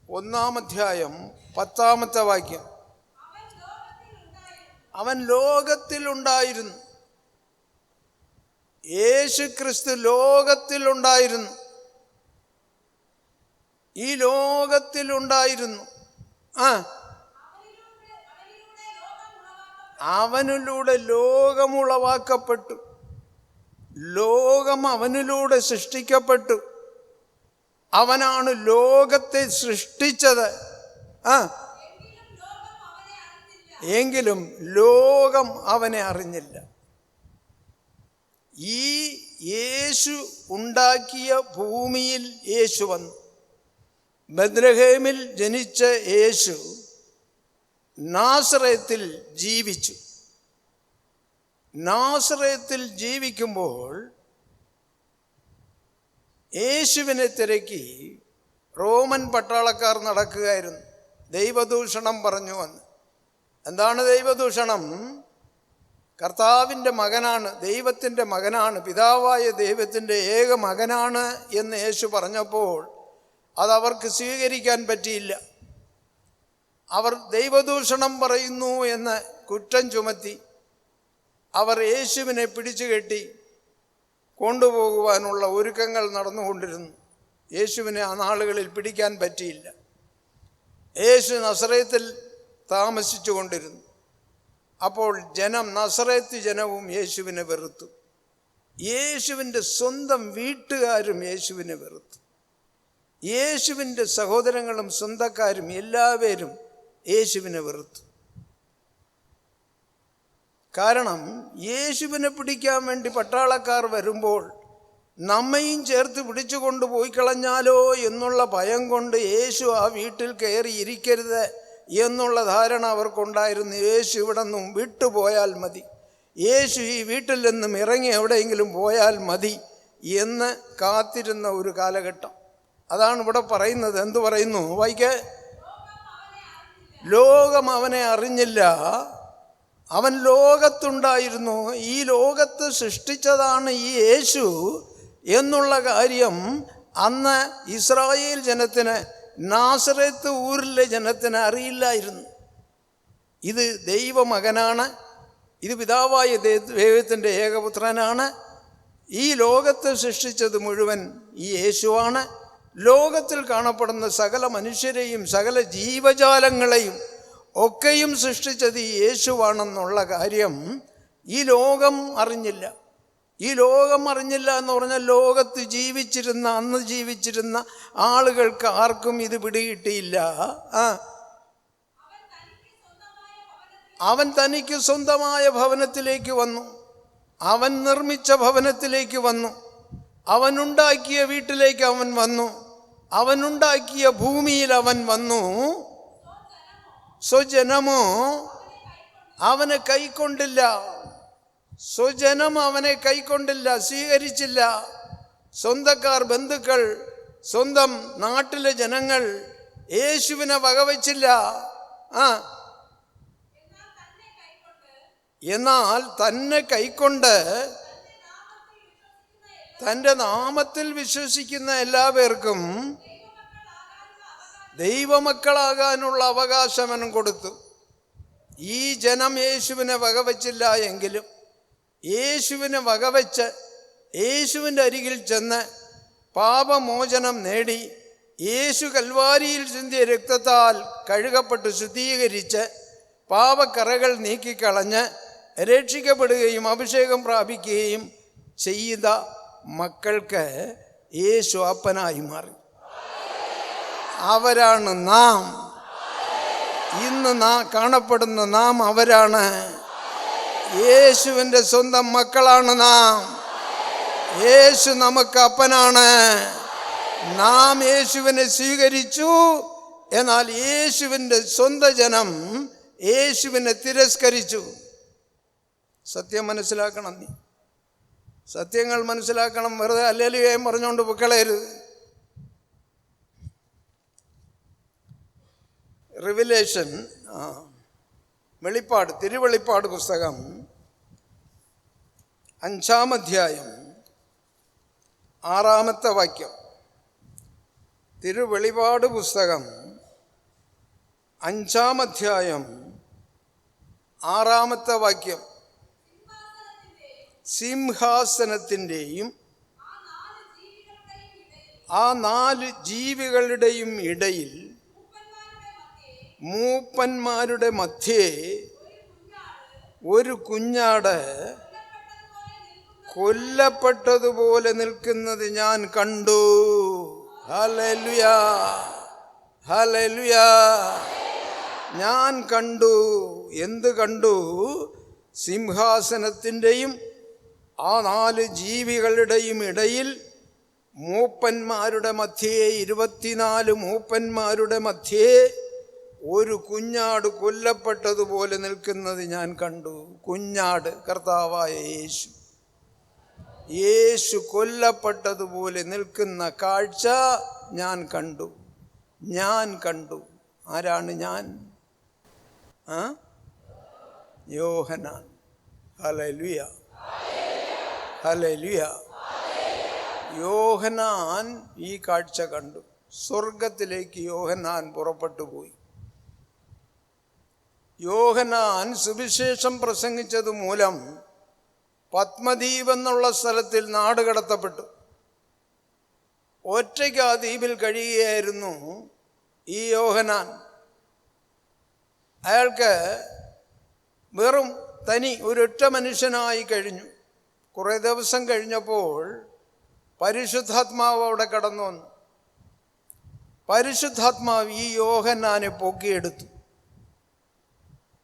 1-ാം അധ്യായം 10-ാമത്തെ വാക്യം. അവൻ ലോകത്തിലുണ്ടായിരുന്നു. യേശു ക്രിസ്തു ലോകത്തിലുണ്ടായിരുന്നു. ഈ ലോകത്തിലുണ്ടായിരുന്നു. അവനിലൂടെ ലോകമുളവാക്കപ്പെട്ടു. ലോകം അവനിലൂടെ സൃഷ്ടിക്കപ്പെട്ടു. അവനാണ് ലോകത്തെ സൃഷ്ടിച്ചത്. എങ്കിലും ലോകം അവനെ അറിഞ്ഞില്ല. ഈ യേശു ഉണ്ടാക്കിയ ഭൂമിയിൽ യേശു വന്നു. ബത്ലഹേമിൽ ജനിച്ച യേശു നാസറേത്തിൽ ജീവിച്ചു. നാസറേത്തിൽ ജീവിക്കുമ്പോൾ യേശുവിനെ തിരക്കി റോമൻ പട്ടാളക്കാർ നടക്കുകയായിരുന്നു. ദൈവദൂഷണം പറഞ്ഞു വന്ന്. എന്താണ് ദൈവദൂഷണം? കർത്താവിൻ്റെ മകനാണ്, ദൈവത്തിൻ്റെ മകനാണ്, പിതാവായ ദൈവത്തിൻ്റെ ഏക മകനാണ് എന്ന് യേശു പറഞ്ഞപ്പോൾ അതവർക്ക് സ്വീകരിക്കാൻ പറ്റിയില്ല. അവർ ദൈവദൂഷണം പറയുന്നു എന്ന് കുറ്റം ചുമത്തി അവർ യേശുവിനെ പിടിച്ചു കെട്ടി കൊണ്ടുപോകുവാനുള്ള ഒരുക്കങ്ങൾ നടന്നുകൊണ്ടിരുന്നു. യേശുവിനെ ആ നാളുകളിൽ പിടിക്കാൻ പറ്റിയില്ല. യേശു നസറേത്തിൽ താമസിച്ചു കൊണ്ടിരുന്നു. അപ്പോൾ നസറേത്ത് ജനവും യേശുവിനെ വെറുത്തു. യേശുവിൻ്റെ സ്വന്തം വീട്ടുകാരും യേശുവിനെ വെറുത്തു. യേശുവിൻ്റെ സഹോദരങ്ങളും സ്വന്തക്കാരും എല്ലാവരും യേശുവിനെ വെറുത്തു. കാരണം യേശുവിനെ പിടിക്കാൻ വേണ്ടി പട്ടാളക്കാർ വരുമ്പോൾ നമ്മയും ചേർത്ത് പിടിച്ചു കൊണ്ടുപോയി കളഞ്ഞാലോ എന്നുള്ള ഭയം കൊണ്ട് യേശു ആ വീട്ടിൽ കയറി ഇരിക്കരുത് എന്നുള്ള ധാരണ അവർക്കുണ്ടായിരുന്നു. യേശു ഇവിടെ നിന്നും വിട്ടുപോയാൽ മതി, യേശു ഈ വീട്ടിൽ നിന്നും ഇറങ്ങി എവിടെയെങ്കിലും പോയാൽ മതി എന്ന് കാത്തിരുന്ന ഒരു കാലഘട്ടം. അതാണ് ഇവിടെ പറയുന്നത്. എന്തു പറയുന്നു? വായിക്കേ. ലോകം അവനെ അറിഞ്ഞില്ല, അവൻ ലോകത്തുണ്ടായിരുന്നു. ഈ ലോകത്ത് സൃഷ്ടിച്ചതാണ് ഈ യേശു എന്നുള്ള കാര്യം അന്ന് ഇസ്രായേൽ ജനത്തിന്, നാസറേത്ത് ഊരിലെ ജനത്തിന് അറിയില്ലായിരുന്നു. ഇത് ദൈവമകനാണ്, ഇത് പിതാവായ ദൈവത്തിൻ്റെ ഏകപുത്രനാണ്, ഈ ലോകത്തെ സൃഷ്ടിച്ചത് മുഴുവൻ ഈ യേശുവാണ്, ലോകത്തിൽ കാണപ്പെടുന്ന സകല മനുഷ്യരെയും സകല ജീവജാലങ്ങളെയും ഒക്കെയും സൃഷ്ടിച്ചത് ഈ യേശുവാണെന്നുള്ള കാര്യം ഈ ലോകം അറിഞ്ഞില്ല. ഈ ലോകം അറിഞ്ഞില്ല എന്ന് പറഞ്ഞാൽ ലോകത്ത് അന്ന് ജീവിച്ചിരുന്ന ആളുകൾക്ക് ആർക്കും ഇത് പിടികിട്ടിയില്ല. അവൻ തനിക്ക് സ്വന്തമായ ഭവനത്തിലേക്ക് വന്നു, അവൻ നിർമ്മിച്ച ഭവനത്തിലേക്ക് വന്നു, അവനുണ്ടാക്കിയ വീട്ടിലേക്ക് അവൻ വന്നു, അവനുണ്ടാക്കിയ ഭൂമിയിൽ അവൻ വന്നു. സ്വജനമോ അവനെ കൈക്കൊണ്ടില്ല, സ്വജനം അവനെ കൈക്കൊണ്ടില്ല, സ്വീകരിച്ചില്ല. സ്വന്തക്കാർ, ബന്ധുക്കൾ, സ്വന്തം നാട്ടിലെ ജനങ്ങൾ യേശുവിനെ വകവച്ചില്ല. എന്നാൽ തന്നെ കൈക്കൊണ്ട് തൻ്റെ നാമത്തിൽ വിശ്വസിക്കുന്ന എല്ലാവർക്കും ദൈവമക്കളാകാനുള്ള അവകാശം അവൻ കൊടുത്തു. ഈ ജനം യേശുവിനെ വകവച്ചില്ല എങ്കിലും യേശുവിനെ വകവെച്ച് യേശുവിൻ്റെ അരികിൽ ചെന്ന് പാപമോചനം നേടി യേശു കൽവാരിയിൽ ചിന്തിയ രക്തത്താൽ കഴുകപ്പെട്ട് ശുദ്ധീകരിച്ച് പാപക്കറകൾ നീക്കിക്കളഞ്ഞ് രക്ഷിക്കപ്പെടുകയും അഭിഷേകം പ്രാപിക്കുകയും ചെയ്ത മക്കൾക്ക് യേശു അപ്പനായി മാറി. അവരാണ് നാം. ഇന്ന് കാണപ്പെടുന്ന നാം അവരാണ്. യേശുവിൻ്റെ സ്വന്തം മക്കളാണ് നാം. യേശു നമുക്ക് അപ്പനാണ്. നാം യേശുവിനെ സ്വീകരിച്ചു. എന്നാൽ യേശുവിൻ്റെ സ്വന്തം ജനം യേശുവിനെ തിരസ്കരിച്ചു. സത്യം മനസ്സിലാക്കണം. നീ സത്യങ്ങൾ മനസ്സിലാക്കണം. വെറുതെ ഹല്ലേലൂയ പറഞ്ഞുകൊണ്ട് പൊക്കളയരുത്. റിവിലേഷൻ, വെളിപ്പാട്, തിരുവെളിപ്പാട് പുസ്തകം 5-ാം അധ്യായം 6-ാമത്തെ വാക്യം. തിരുവെളിപ്പാട് പുസ്തകം 5-ാം അധ്യായം 6-ാമത്തെ വാക്യം. സിംഹാസനത്തിൻ്റെയും ആ 4 ജീവികളുടെയും ഇടയിൽ മൂപ്പന്മാരുടെ മധ്യേ ഒരു കുഞ്ഞാട് കൊല്ലപ്പെട്ടതുപോലെ നിൽക്കുന്നത് ഞാൻ കണ്ടു. Hallelujah, hallelujah. ഞാൻ കണ്ടു. എന്ത് കണ്ടു? സിംഹാസനത്തിൻ്റെയും ആ 4 ജീവികളുടെയും ഇടയിൽ മൂപ്പന്മാരുടെ മധ്യേ, 24 മൂപ്പന്മാരുടെ മധ്യേ ഒരു കുഞ്ഞാട് കൊല്ലപ്പെട്ടതുപോലെ നിൽക്കുന്നത് ഞാൻ കണ്ടു. കുഞ്ഞാട് കർത്താവായ യേശു, യേശു കൊല്ലപ്പെട്ടതുപോലെ നിൽക്കുന്ന കാഴ്ച ഞാൻ കണ്ടു. ആരാണ് ഞാൻ? യോഹന്നാൻ. Hallelujah, hallelujah. യോഹന്നാൻ ഈ കാഴ്ച കണ്ടു. സ്വർഗത്തിലേക്ക് യോഹന്നാൻ പുറപ്പെട്ടു പോയി. യോഹന്നാൻ സുവിശേഷം പ്രസംഗിച്ചത് മൂലം പത്മദ്വീപ് എന്നുള്ള സ്ഥലത്തിൽ നാടുകടത്തപ്പെട്ടു. ഒറ്റയ്ക്ക് ആ ദ്വീപിൽ കഴിയുകയായിരുന്നു ഈ യോഹന്നാൻ. അയാൾക്ക് വെറും തനി ഒരൊറ്റ മനുഷ്യനായി കഴിഞ്ഞു. കുറേ ദിവസം കഴിഞ്ഞപ്പോൾ പരിശുദ്ധാത്മാവ് അവിടെ കടന്നു വന്നു. പരിശുദ്ധാത്മാവ് ഈ യോഹന്നാനെ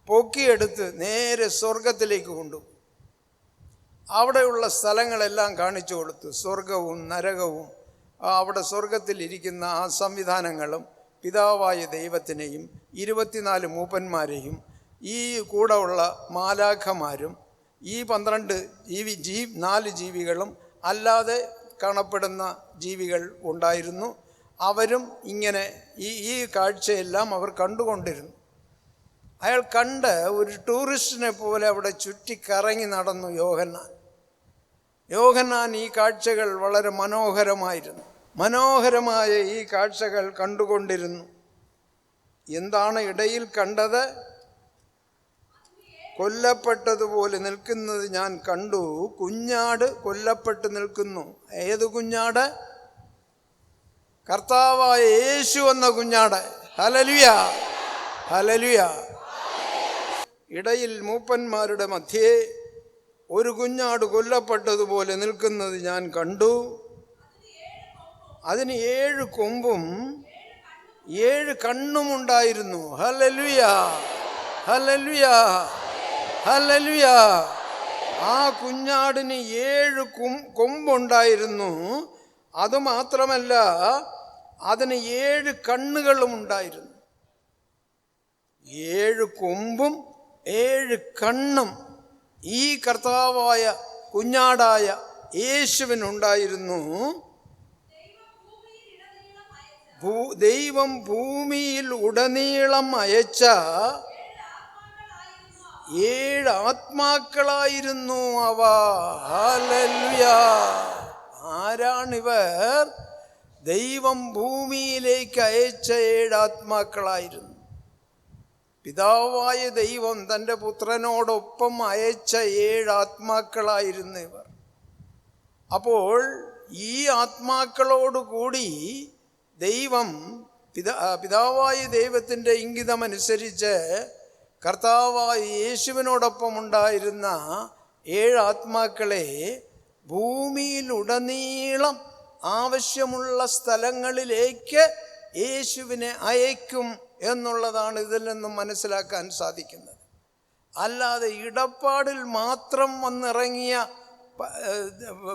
പൊക്കിയെടുത്ത് നേരെ സ്വർഗത്തിലേക്ക് കൊണ്ടുപോയി. അവിടെയുള്ള സ്ഥലങ്ങളെല്ലാം കാണിച്ചു കൊടുത്തു. സ്വർഗവും നരകവും അവിടെ സ്വർഗത്തിലിരിക്കുന്ന ആ സംവിധാനങ്ങളും പിതാവായ ദൈവത്തിനെയും 24 മൂപ്പന്മാരെയും ഈ കൂടെ ഉള്ള മാലാഖമാരും ഈ 12 4 ജീവികളും അല്ലാതെ കാണപ്പെടുന്ന ജീവികൾ ഉണ്ടായിരുന്നു. അവരും ഇങ്ങനെ ഈ കാഴ്ചയെല്ലാം അവർ കണ്ടുകൊണ്ടിരുന്നു. അയാൾ കണ്ട് ഒരു ടൂറിസ്റ്റിനെ പോലെ അവിടെ ചുറ്റിക്കറങ്ങി നടന്നു യോഹന്നാൻ ഈ കാഴ്ചകൾ വളരെ മനോഹരമായ ഈ കാഴ്ചകൾ കണ്ടുകൊണ്ടിരുന്നു. എന്താണ് ഇടയിൽ കണ്ടത്? കൊല്ലപ്പെട്ടതുപോലെ നിൽക്കുന്നത് ഞാൻ കണ്ടു. കുഞ്ഞാട് കൊല്ലപ്പെട്ട് നിൽക്കുന്നു. ഏത് കുഞ്ഞാട്? കർത്താവായ യേശു എന്ന കുഞ്ഞാട്. Hallelujah, hallelujah. ഇടയിൽ മൂപ്പന്മാരുടെ മധ്യേ ഒരു കുഞ്ഞാട് കൊല്ലപ്പെട്ടതുപോലെ നിൽക്കുന്നത് ഞാൻ കണ്ടു. അതിന് 7 കൊമ്പും 7 കണ്ണും ഉണ്ടായിരുന്നു. ഹല്ലേലൂയ, ഹല്ലേലൂയ, ഹല്ലേലൂയ. ആ കുഞ്ഞാടിന് 7 കൊമ്പുണ്ടായിരുന്നു. അതുമാത്രമല്ല, അതിന് 7 കണ്ണുകളും ഉണ്ടായിരുന്നു. 7 കൊമ്പും 7 കണ്ണും ഈ കർത്താവായ കുഞ്ഞാടായ യേശുവിനുണ്ടായിരുന്നു. ദൈവം ഭൂമിയിൽ ഉടനീളം അയച്ച 7 ആത്മാക്കളായിരുന്നു അവ. ഹല്ലേലൂയ. ആരാണിവർ? ദൈവം ഭൂമിയിലേക്ക് അയച്ച 7 ആത്മാക്കളായിരുന്നു. പിതാവായ ദൈവം തൻ്റെ പുത്രനോടൊപ്പം അയച്ച 7 ആത്മാക്കളായിരുന്നു ഇവർ. അപ്പോൾ ഈ ആത്മാക്കളോടുകൂടി ദൈവം പിതാവായ ദൈവത്തിൻ്റെ ഇംഗിതമനുസരിച്ച് കർത്താവായ യേശുവിനോടൊപ്പം ഉണ്ടായിരുന്ന 7 ആത്മാക്കളെ ഭൂമിയിലുടനീളം ആവശ്യമുള്ള സ്ഥലങ്ങളിലേക്ക് യേശുവിനെ അയക്കും എന്നുള്ളതാണ് ഇതിൽ നിന്നും മനസ്സിലാക്കാൻ സാധിക്കുന്നത്. അല്ലാതെ ഇടപ്പാടിൽ മാത്രം വന്നിറങ്ങിയ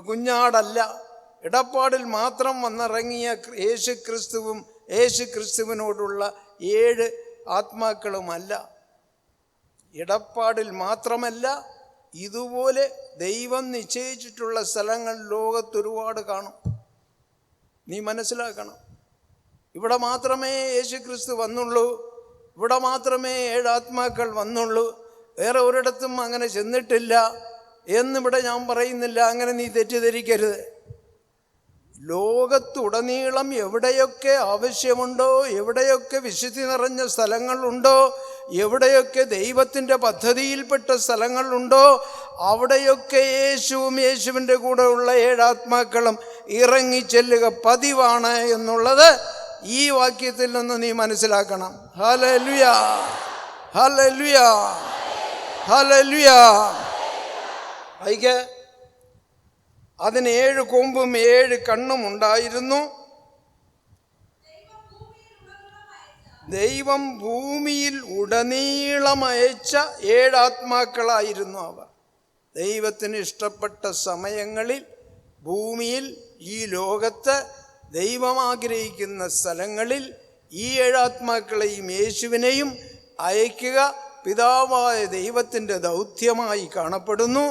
കുഞ്ഞാടല്ല. ഇടപ്പാടിൽ മാത്രം വന്നിറങ്ങിയ യേശു ക്രിസ്തുവിനോടുള്ള 7 ആത്മാക്കളുമല്ല. ഇടപ്പാടിൽ മാത്രമല്ല, ഇതുപോലെ ദൈവം നിശ്ചയിച്ചിട്ടുള്ള സ്ഥലങ്ങൾ ലോകത്തൊരുപാട് കാണും. നീ മനസ്സിലാക്കണം. ഇവിടെ മാത്രമേ യേശു ക്രിസ്തു വന്നുള്ളൂ, ഇവിടെ മാത്രമേ 7 ആത്മാക്കൾ വന്നുള്ളൂ, വേറെ ഒരിടത്തും അങ്ങനെ ചെന്നിട്ടില്ല എന്നിവിടെ ഞാൻ പറയുന്നില്ല. അങ്ങനെ നീ തെറ്റിദ്ധരിക്കരുത്. ലോകത്തുടനീളം എവിടെയൊക്കെ ആവശ്യമുണ്ടോ, എവിടെയൊക്കെ വിശുദ്ധി നിറഞ്ഞ സ്ഥലങ്ങളുണ്ടോ, എവിടെയൊക്കെ ദൈവത്തിൻ്റെ പദ്ധതിയിൽപ്പെട്ട സ്ഥലങ്ങളുണ്ടോ, അവിടെയൊക്കെ യേശുവും യേശുവിൻ്റെ കൂടെ ഉള്ള 7 ആത്മാക്കളും ഇറങ്ങിച്ചെല്ലുക പതിവാണ് എന്നുള്ളത് ഈ വാക്യത്തിൽ നിന്ന് നീ മനസ്സിലാക്കണം. ഹല്ലേലൂയ, ഹല്ലേലൂയ, ഹല്ലേലൂയ. അയ്യേ, അതിന് 7 കൊമ്പും 7 കണ്ണും ഉണ്ടായിരുന്നു. ദൈവം ഭൂമിയിൽ ഉടനീളം അയച്ച 7 ആത്മാക്കളായിരുന്നു അവർ. ദൈവത്തിന് ഇഷ്ടപ്പെട്ട സമയങ്ങളിൽ ഭൂമിയിൽ, ഈ ലോകത്ത് ദൈവം ആഗ്രഹിക്കുന്ന സ്ഥലങ്ങളിൽ ഈ 7 ആത്മാക്കളെയും യേശുവിനെയും അയക്കുക പിതാവായ ദൈവത്തിൻ്റെ ദൗത്യമായി കാണപ്പെടുന്നു.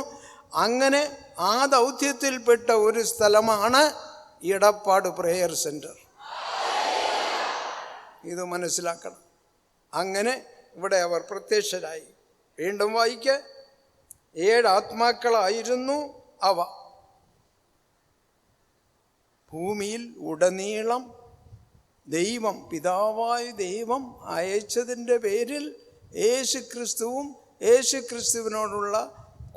അങ്ങനെ ആ ദൗത്യത്തിൽപ്പെട്ട ഒരു സ്ഥലമാണ് ഇടപ്പാട് പ്രേയർ സെൻറ്റർ. ഇത് മനസ്സിലാക്കണം. അങ്ങനെ ഇവിടെ അവർ പ്രത്യക്ഷരായി. വീണ്ടും വായിക്കുക. 7 ആത്മാക്കളായിരുന്നു അവ. ഭൂമിയിൽ ഉടനീളം ദൈവം, പിതാവായ ദൈവം അയച്ചതിൻ്റെ പേരിൽ യേശുക്രിസ്തുവും യേശുക്രിസ്തുവിനോടുള്ള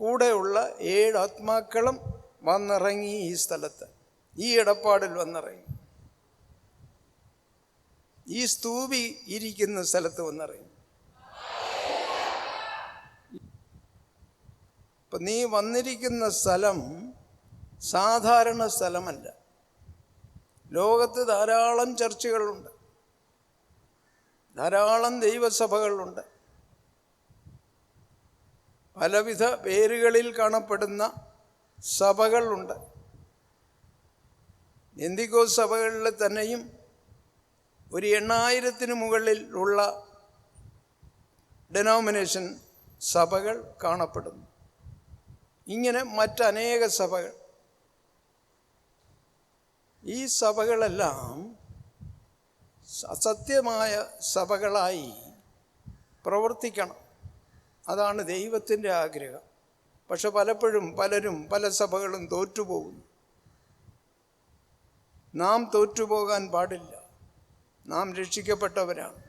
കൂടെയുള്ള 7 ആത്മാക്കളും വന്നിറങ്ങി ഈ സ്ഥലത്ത്, ഈ ഇടപ്പാടിൽ വന്നിറങ്ങി. ഈ സ്തൂപി ഇരിക്കുന്ന സ്ഥലത്ത് വന്നിറങ്ങി. ഇപ്പം നീ വന്നിരിക്കുന്ന സ്ഥലം സാധാരണ സ്ഥലമല്ല. ലോകത്ത് ധാരാളം ചർച്ചുകളുണ്ട്, ധാരാളം ദൈവസഭകളുണ്ട്, പലവിധ പേരുകളിൽ കാണപ്പെടുന്ന സഭകളുണ്ട്. പെന്തിക്കോസ്ത് സഭകളിൽ തന്നെയും ഒരു 8000-ന് മുകളിൽ ഉള്ള ഡെനോമിനേഷൻ സഭകൾ കാണപ്പെടുന്നു. ഇങ്ങനെ മറ്റനേക സഭകൾ. ഈ സഭകളെല്ലാം സത്യമായ സഭകളായി പ്രവർത്തിക്കണം. അതാണ് ദൈവത്തിൻ്റെ ആഗ്രഹം. പക്ഷെ പലപ്പോഴും പലരും പല സഭകളും തോറ്റുപോകുന്നു. നാം തോറ്റുപോകാൻ പാടില്ല. നാം രക്ഷിക്കപ്പെട്ടവരാണ്,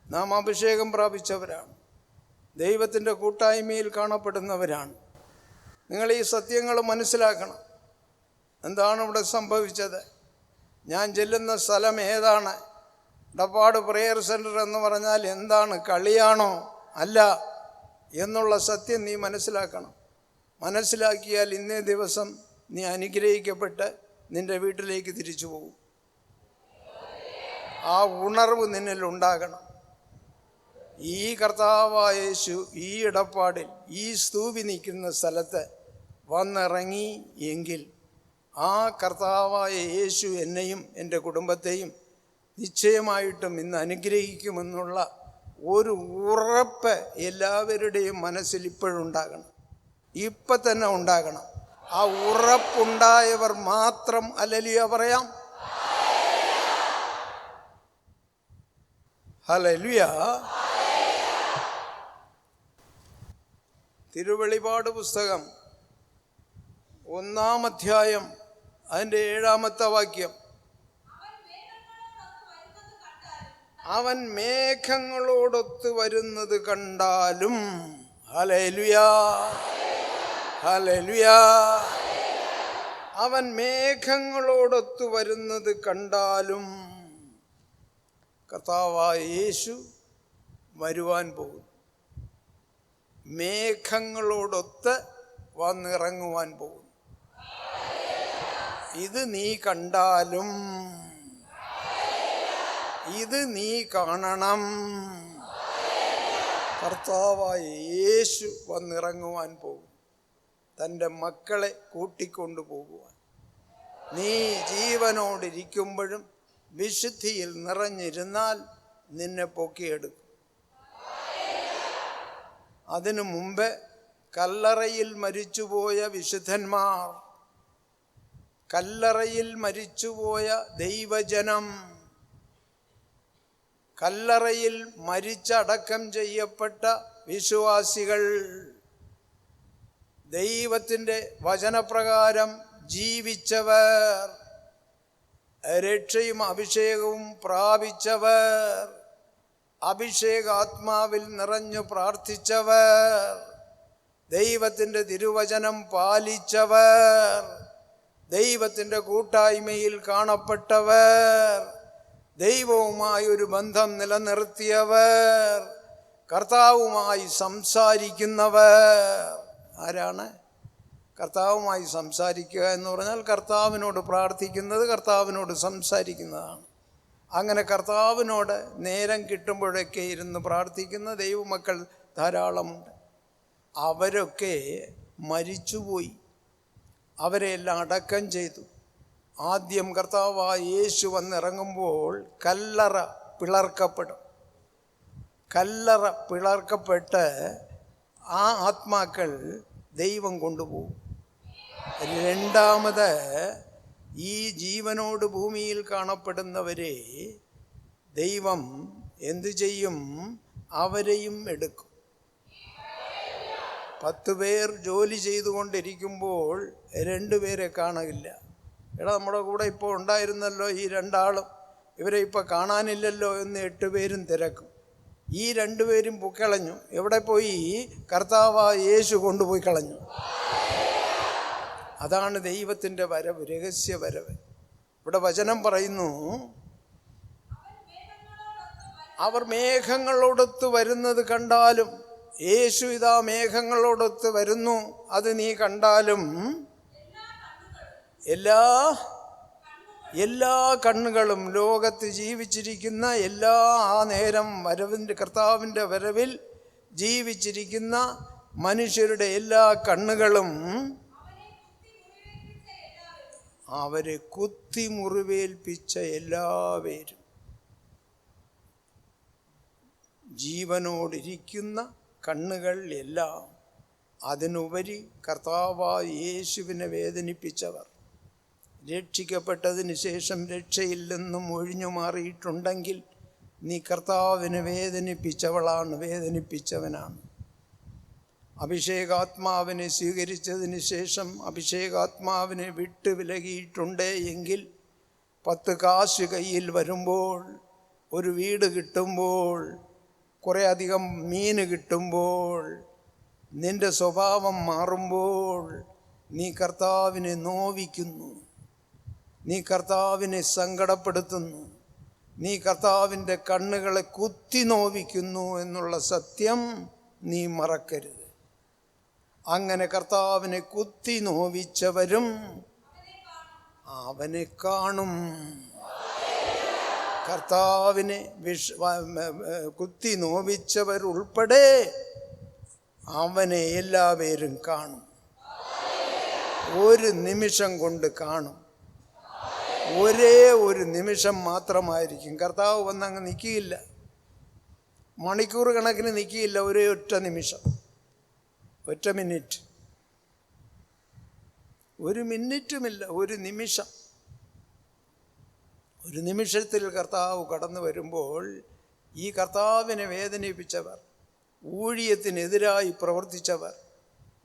നാം അഭിഷേകം പ്രാപിച്ചവരാണ്, ദൈവത്തിൻ്റെ കൂട്ടായ്മയിൽ കാണപ്പെടുന്നവരാണ്. നിങ്ങൾ ഈ സത്യങ്ങൾ മനസ്സിലാക്കണം. എന്താണ് ഇവിടെ സംഭവിച്ചത്? ഞാൻ ചെല്ലുന്ന സ്ഥലം ഏതാണ്? ഇടപ്പാട് പ്രേയർ സെൻറ്റർ എന്ന് പറഞ്ഞാൽ എന്താണ്? കളിയാണോ? അല്ല എന്നുള്ള സത്യം നീ മനസ്സിലാക്കണം. മനസ്സിലാക്കിയാൽ ഇന്നേ ദിവസം നീ അനുഗ്രഹിക്കപ്പെട്ട് നിൻ്റെ വീട്ടിലേക്ക് തിരിച്ചു പോകും. ആ ഉണർവ് നിന്നിൽ ഉണ്ടാകണം. ഈ കർത്താവായ യേശു ഈ ഇടപ്പാടിൽ ഈ സ്തൂപി നിൽക്കുന്ന സ്ഥലത്ത് വന്നിറങ്ങി എങ്കിൽ ആ കർത്താവായ യേശു എന്നെയും എൻ്റെ കുടുംബത്തെയും നിശ്ചയമായിട്ടും ഇന്ന് അനുഗ്രഹിക്കുമെന്നുള്ള ഒരു ഉറപ്പ് എല്ലാവരുടെയും മനസ്സിൽ ഇപ്പോഴുണ്ടാകണം. ഇപ്പം തന്നെ ഉണ്ടാകണം. ആ ഉറപ്പുണ്ടായവർ മാത്രം ഹല്ലേലൂയ പറയാം. ഹല്ലേലൂയ. തിരുവെളിപാട് പുസ്തകം 1-ാം അധ്യായം അതിൻ്റെ 7-ാമത്തെ വാക്യം. അവൻ മേഘങ്ങളോടൊത്ത് വരുന്നത് കണ്ടാലും. Hallelujah, hallelujah. അവൻ മേഘങ്ങളോടൊത്ത് വരുന്നത് കണ്ടാലും കർത്താവായ യേശു വരുവാൻ പോകും. മേഘങ്ങളോടൊത്ത് വന്നിറങ്ങുവാൻ പോകും. ഇത് നീ കണ്ടാലും, ഇത് നീ കാണണം. കർത്താവായ യേശു വന്നിറങ്ങുവാൻ പോകും, തൻ്റെ മക്കളെ കൂട്ടിക്കൊണ്ടു പോകുവാൻ. നീ ജീവനോടിരിക്കുമ്പോഴും വിശുദ്ധിയിൽ നിറഞ്ഞിരുന്നാൽ നിന്നെ പൊക്കിയെടുക്കും. അതിനു മുമ്പ് കല്ലറയിൽ മരിച്ചുപോയ വിശുദ്ധന്മാർ, കല്ലറയിൽ മരിച്ചുപോയ ദൈവജനം, കല്ലറയിൽ മരിച്ചടക്കം ചെയ്യപ്പെട്ട വിശ്വാസികൾ, ദൈവത്തിൻ്റെ വചനപ്രകാരം ജീവിച്ചവർ, രക്ഷയും അഭിഷേകവും പ്രാപിച്ചവർ, അഭിഷേകാത്മാവിൽ നിറഞ്ഞു പ്രാർത്ഥിച്ചവർ, ദൈവത്തിൻ്റെ തിരുവചനം പാലിച്ചവർ, ദൈവത്തിൻ്റെ കൂട്ടായ്മയിൽ കാണപ്പെട്ടവർ, ദൈവവുമായി ഒരു ബന്ധം നിലനിർത്തിയവർ, കർത്താവുമായി സംസാരിക്കുന്നവർ. ആരാണ്? കർത്താവുമായി സംസാരിക്കുക എന്ന് പറഞ്ഞാൽ കർത്താവിനോട് പ്രാർത്ഥിക്കുന്നത്, കർത്താവിനോട് സംസാരിക്കുന്നതാണ്. അങ്ങനെ കർത്താവിനോട് നേരം കിട്ടുമ്പോഴൊക്കെ ഇരുന്ന് പ്രാർത്ഥിക്കുന്ന ദൈവമക്കൾ ധാരാളമുണ്ട്. അവരൊക്കെ മരിച്ചുപോയി, അവരെല്ലാം അടക്കം ചെയ്തു. ആദ്യം കർത്താവായ യേശു വന്നിറങ്ങുമ്പോൾ കല്ലറ പിളർക്കപ്പെടും. കല്ലറ പിളർക്കപ്പെട്ട് ആ ആത്മാക്കൾ ദൈവം കൊണ്ടുപോകും. രണ്ടാമത് ഈ ജീവനോട് ഭൂമിയിൽ കാണപ്പെടുന്നവരെ ദൈവം എന്തു ചെയ്യും? അവരെയും എടുക്കും. 10 പേർ ജോലി ചെയ്തുകൊണ്ടിരിക്കുമ്പോൾ 2 പേരെ കാണില്ല. എടാ, നമ്മുടെ കൂടെ ഇപ്പോൾ ഉണ്ടായിരുന്നല്ലോ ഈ 2 ആളും, ഇവരെ ഇപ്പോൾ കാണാനില്ലല്ലോ എന്ന് 8 പേരും തിരക്കും. ഈ 2 പേരും പൊക്കളഞ്ഞു. എവിടെ പോയി? കർത്താവായ യേശു കൊണ്ടുപോയി കളഞ്ഞു. അതാണ് ദൈവത്തിൻ്റെ വരവ്, രഹസ്യ വരവ്. ഇവിടെ വചനം പറയുന്നു, അവർ മേഘങ്ങളോടൊത്ത് വരുന്നത് കണ്ടാലും, യേശു ഇതാ മേഘങ്ങളോടൊത്ത് വരുന്നു, അത് നീ കണ്ടാലും എല്ലാ കണ്ണുകളും, ലോകത്ത് ജീവിച്ചിരിക്കുന്ന എല്ലാ, ആ നേരം കർത്താവിൻ്റെ വരവിൽ ജീവിച്ചിരിക്കുന്ന മനുഷ്യരുടെ എല്ലാ കണ്ണുകളും അവരെ കുത്തി മുറിവേൽപ്പിച്ച എല്ലാവരും, ജീവനോടിരിക്കുന്ന കണ്ണുകൾ എല്ലാം, അതിനുപരി കർത്താവായ യേശുവിനെ വേദനിപ്പിച്ചവർ, രക്ഷിക്കപ്പെട്ടതിന് ശേഷം രക്ഷയില്ലെന്നും ഒഴിഞ്ഞു മാറിയിട്ടുണ്ടെങ്കിൽ നീ കർത്താവിനെ വേദനിപ്പിച്ചവളാണ്, വേദനിപ്പിച്ചവനാണ്. അഭിഷേകാത്മാവിനെ സ്വീകരിച്ചതിന് ശേഷം അഭിഷേകാത്മാവിനെ വിട്ട് വിലകിയിട്ടുണ്ട് എങ്കിൽ 10 കാശ് കയ്യിൽ വരുമ്പോൾ, ഒരു വീട് കിട്ടുമ്പോൾ, കുറേ അധികം മീൻ കിട്ടുമ്പോൾ, നിന്റെ സ്വഭാവം മാറുമ്പോൾ നീ കർത്താവിനെ നോവിക്കുന്നു, നീ കർത്താവിനെ സങ്കടപ്പെടുത്തുന്നു, നീ കർത്താവിൻ്റെ കണ്ണുകളെ കുത്തി നോവിക്കുന്നു എന്നുള്ള സത്യം നീ മറക്കരുത്. അങ്ങനെ കർത്താവിനെ കുത്തി നോവിച്ചവരും അവനെ കാണും. കർത്താവിനെ കുത്തി നോവിച്ചവരുൾപ്പെടെ അവനെ എല്ലാവരും കാണും. ഒരു നിമിഷം കൊണ്ട് കാണും. ഒരേ ഒരു നിമിഷം മാത്രമായിരിക്കും. കർത്താവ് വന്നങ്ങ് നിൽക്കിയില്ല, മണിക്കൂർ കണക്കിന് നിൽക്കിയില്ല, ഒരേ ഒറ്റ നിമിഷം, ഒറ്റ മിനിറ്റ്, ഒരു മിനിറ്റുമില്ല, ഒരു നിമിഷം. ഒരു നിമിഷത്തിൽ കർത്താവ് കടന്നു വരുമ്പോൾ ഈ കർത്താവിനെ വേദനിപ്പിച്ചവർ, ഊഴിയത്തിനെതിരായി പ്രവർത്തിച്ചവർ,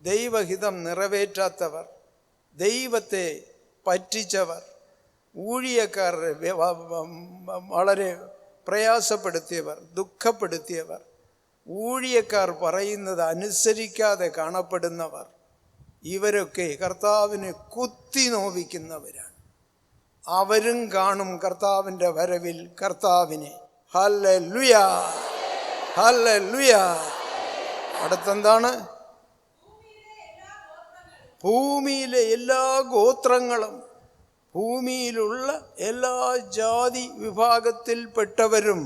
ദൈവഹിതം നിറവേറ്റാത്തവർ, ദൈവത്തെ പറ്റിച്ചവർ, ഊഴിയക്കാരെ വളരെ പ്രയാസപ്പെടുത്തിയവർ, ദുഃഖപ്പെടുത്തിയവർ, ഊഴിയക്കാർ പറയുന്നത് അനുസരിക്കാതെ കാണപ്പെടുന്നവർ, ഇവരൊക്കെ കർത്താവിനെ കുത്തി നോവിക്കുന്നവരാണ്. അവരും കാണും കർത്താവിൻ്റെ വരവിൽ കർത്താവിനെ. ഹല്ലേലൂയ, ഹല്ലേലൂയ. അടുത്തെന്താണ്? ഭൂമിയിലെ എല്ലാ ഗോത്രങ്ങളും, ഭൂമിയിലുള്ള എല്ലാ ജാതി വിഭാഗത്തിൽപ്പെട്ടവരും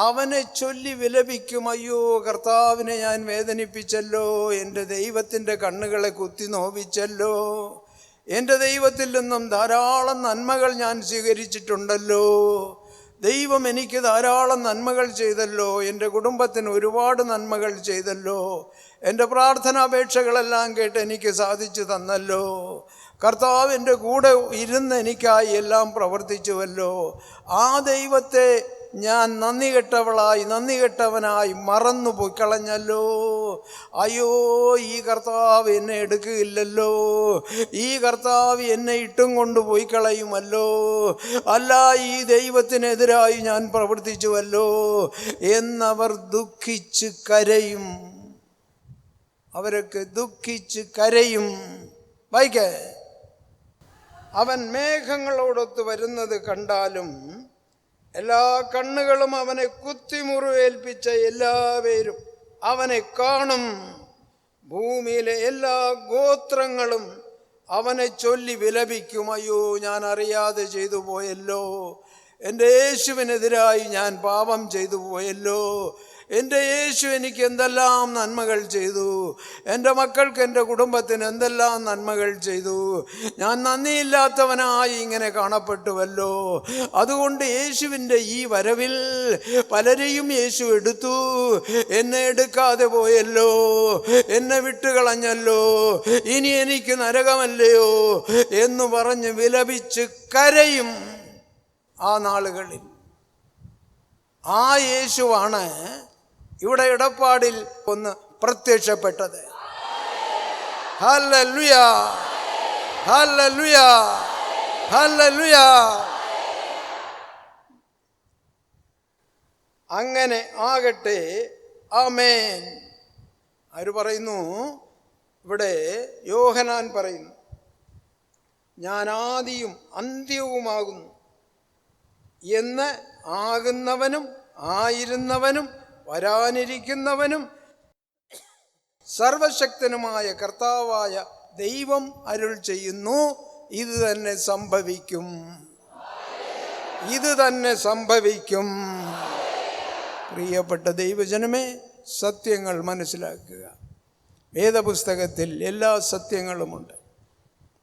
അവനെ ചൊല്ലി വിലപിക്കും. അയ്യോ, കർത്താവിനെ ഞാൻ വേദനിപ്പിച്ചല്ലോ, എൻ്റെ ദൈവത്തിൻ്റെ കണ്ണുകളെ കുത്തി നോവിച്ചല്ലോ, എൻ്റെ ദൈവത്തിൽ നിന്നും ധാരാളം നന്മകൾ ഞാൻ സ്വീകരിച്ചിട്ടുണ്ടല്ലോ, ദൈവം എനിക്ക് ധാരാളം നന്മകൾ ചെയ്തല്ലോ, എൻ്റെ കുടുംബത്തിന് ഒരുപാട് നന്മകൾ ചെയ്തല്ലോ, എൻ്റെ പ്രാർത്ഥനാപേക്ഷകളെല്ലാം കേട്ട് എനിക്ക് സാധിച്ചു തന്നല്ലോ, കർത്താവ് എൻ്റെ കൂടെ ഇരുന്ന് എനിക്കായി എല്ലാം പ്രവർത്തിച്ചുവല്ലോ, ആ ദൈവത്തെ ഞാൻ നന്ദി കെട്ടവനായി മറന്നു പോയി കളഞ്ഞല്ലോ. അയ്യോ, ഈ കർത്താവ് എന്നെ എടുക്കുകയില്ലല്ലോ, ഈ കർത്താവ് എന്നെ ഇട്ടും കൊണ്ടുപോയി കളയുമല്ലോ, അല്ല ഈ ദൈവത്തിനെതിരായി ഞാൻ പ്രവർത്തിച്ചുവല്ലോ എന്നവർ ദുഃഖിച്ച് കരയും. അവരൊക്കെ ദുഃഖിച്ച് കരയും. വായിക്കേ, അവൻ മേഘങ്ങളോടൊത്ത് വരുന്നത് കണ്ടാലും എല്ലാ കണ്ണുകളും അവനെ കുത്തിമുറിവേൽപ്പിച്ച എല്ലാവരും അവനെ കാണും. ഭൂമിയിലെ എല്ലാ ഗോത്രങ്ങളും അവനെ ചൊല്ലി വിലപിക്കും. അയ്യോ, ഞാൻ അറിയാതെ ചെയ്തു പോയല്ലോ, എൻ്റെ യേശുവിനെതിരായി ഞാൻ പാപം ചെയ്തു പോയല്ലോ, എൻ്റെ യേശു എനിക്ക് എന്തെല്ലാം നന്മകൾ ചെയ്തു, എൻ്റെ മക്കൾക്ക്, എൻ്റെ കുടുംബത്തിന് എന്തെല്ലാം നന്മകൾ ചെയ്തു. ഞാൻ നന്ദിയില്ലാത്തവനായി ഇങ്ങനെ കാണപ്പെട്ടുവല്ലോ. അതുകൊണ്ട് യേശുവിൻ്റെ ഈ വരവിൽ പലരെയും യേശു എടുത്തു. എന്നെ എടുക്കാതെ പോയല്ലോ, എന്നെ വിട്ടുകളഞ്ഞല്ലോ, ഇനി എനിക്ക് നരകമല്ലയോ എന്ന് പറഞ്ഞ് വിലപിച്ച് കരയും ആ നാളുകളിൽ. ആ യേശുവാണ് ഇവിടെ ഇടപ്പാടിൽ ഒന്ന് പ്രത്യക്ഷപ്പെട്ടത്. ഹല്ലേലൂയ, ഹല്ലേലൂയ, ഹല്ലേലൂയ. അങ്ങനെ ആകട്ടെ, ആമേൻ. ആര് പറയുന്നു? ഇവിടെ യോഹന്നാൻ പറയുന്നു, ഞാൻ ആദിയും അന്ത്യവുമാകുന്നു എന്ന് ആകുന്നവനും ആയിരുന്നവനും വരാനിരിക്കുന്നവനും സർവശക്തനുമായ കർത്താവായ ദൈവം അരുൾ ചെയ്യുന്നു, ഇത് തന്നെ സംഭവിക്കും, ഇത് തന്നെ സംഭവിക്കും. പ്രിയപ്പെട്ട ദൈവജനമേ, സത്യങ്ങൾ മനസ്സിലാക്കുക. വേദപുസ്തകത്തിൽ എല്ലാ സത്യങ്ങളുമുണ്ട്.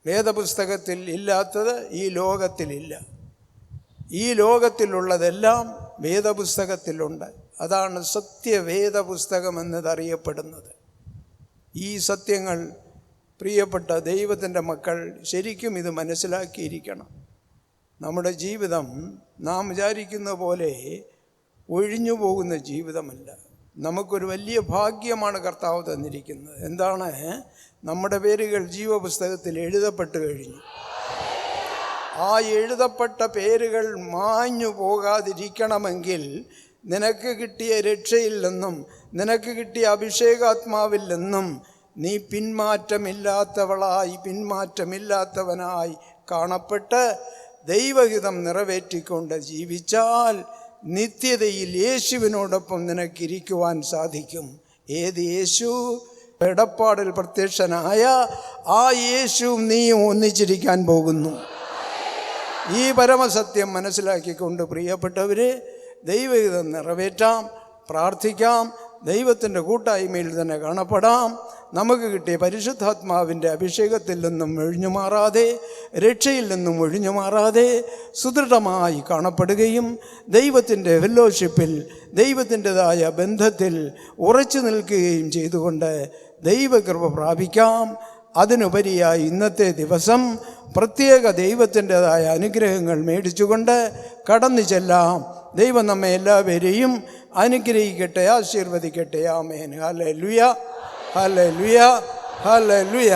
വേദപുസ്തകത്തിൽ ഇല്ലാത്തത് ഈ ലോകത്തിലില്ല. ഈ ലോകത്തിലുള്ളതെല്ലാം വേദപുസ്തകത്തിലുണ്ട്. അതാണ് സത്യവേദപുസ്തകം എന്നതറിയപ്പെടുന്നത്. ഈ സത്യങ്ങൾ പ്രിയപ്പെട്ട ദൈവത്തിൻ്റെ മക്കൾ ശരിക്കും ഇത് മനസ്സിലാക്കിയിരിക്കണം. നമ്മുടെ ജീവിതം നാം വിചാരിക്കുന്ന പോലെ ഒഴിഞ്ഞു പോകുന്ന ജീവിതമല്ല. നമുക്കൊരു വലിയ ഭാഗ്യമാണ് കർത്താവ് തന്നിരിക്കുന്നത്. എന്താണ്? നമ്മുടെ പേരുകൾ ജീവപുസ്തകത്തിൽ എഴുതപ്പെട്ട് കഴിഞ്ഞു. ആ എഴുതപ്പെട്ട പേരുകൾ മാഞ്ഞു പോകാതിരിക്കണമെങ്കിൽ നിനക്ക് കിട്ടിയ രക്ഷയിൽ നിന്നും നിനക്ക് കിട്ടിയ അഭിഷേകാത്മാവിൽ നിന്നും നീ പിന്മാറ്റമില്ലാത്തവനായി കാണപ്പെട്ട് ദൈവഹിതം നിറവേറ്റിക്കൊണ്ട് ജീവിച്ചാൽ നിത്യതയിൽ യേശുവിനോടൊപ്പം നിനക്കിരിക്കുവാൻ സാധിക്കും. ഏത് യേശു? എടപ്പാടിൽ പ്രത്യക്ഷനായ ആ യേശുവും നീയും ഒന്നിച്ചിരിക്കാൻ പോകുന്നു. ഈ പരമസത്യം മനസ്സിലാക്കിക്കൊണ്ട് പ്രിയപ്പെട്ടവരെ, ദൈവഹിതം നിറവേറ്റാം, പ്രാർത്ഥിക്കാം, ദൈവത്തിൻ്റെ കൂട്ടായ്മയിൽ തന്നെ കാണപ്പെടാം. നമുക്ക് കിട്ടിയ പരിശുദ്ധാത്മാവിൻ്റെ അഭിഷേകത്തിൽ നിന്നും ഒഴിഞ്ഞു മാറാതെ, രക്ഷയിൽ നിന്നും ഒഴിഞ്ഞു മാറാതെ സുദൃഢമായി കാണപ്പെടുകയും ദൈവത്തിൻ്റെ ഫെല്ലോഷിപ്പിൽ, ദൈവത്തിൻ്റെതായ ബന്ധത്തിൽ ഉറച്ചു നിൽക്കുകയും ചെയ്തുകൊണ്ട് ദൈവകൃപ പ്രാപിക്കാം. അതിനുപരിയായി ഇന്നത്തെ ദിവസം പ്രത്യേക ദൈവത്തിൻ്റെതായ അനുഗ്രഹങ്ങൾ മേടിച്ചുകൊണ്ട് കടന്നു ചെല്ലാം. ദൈവം നമ്മെ എല്ലാവരെയും അനുഗ്രഹിക്കട്ടെ, ആശീർവദിക്കട്ടെ. ആമേൻ. ഹല്ലേലൂയ, ഹല്ലേലൂയ, ഹല്ലേലൂയ.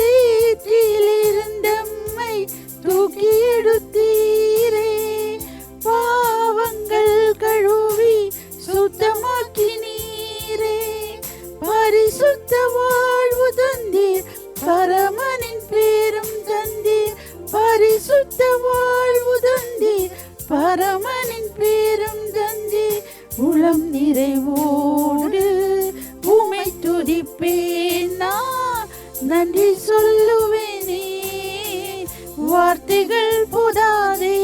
See பரிசுத்த வாழ்வு தந்தீர், பரமனின் பேரும் தந்தீர். பரிசுத்த வாழ்வு தந்தீர், பரமனின் பேரும் தந்தீர். உளம் நிறைவோடு உமை துதிப்பேன் நான், நன்றி சொல்லுவேனே வார்த்தைகள் போதாதே.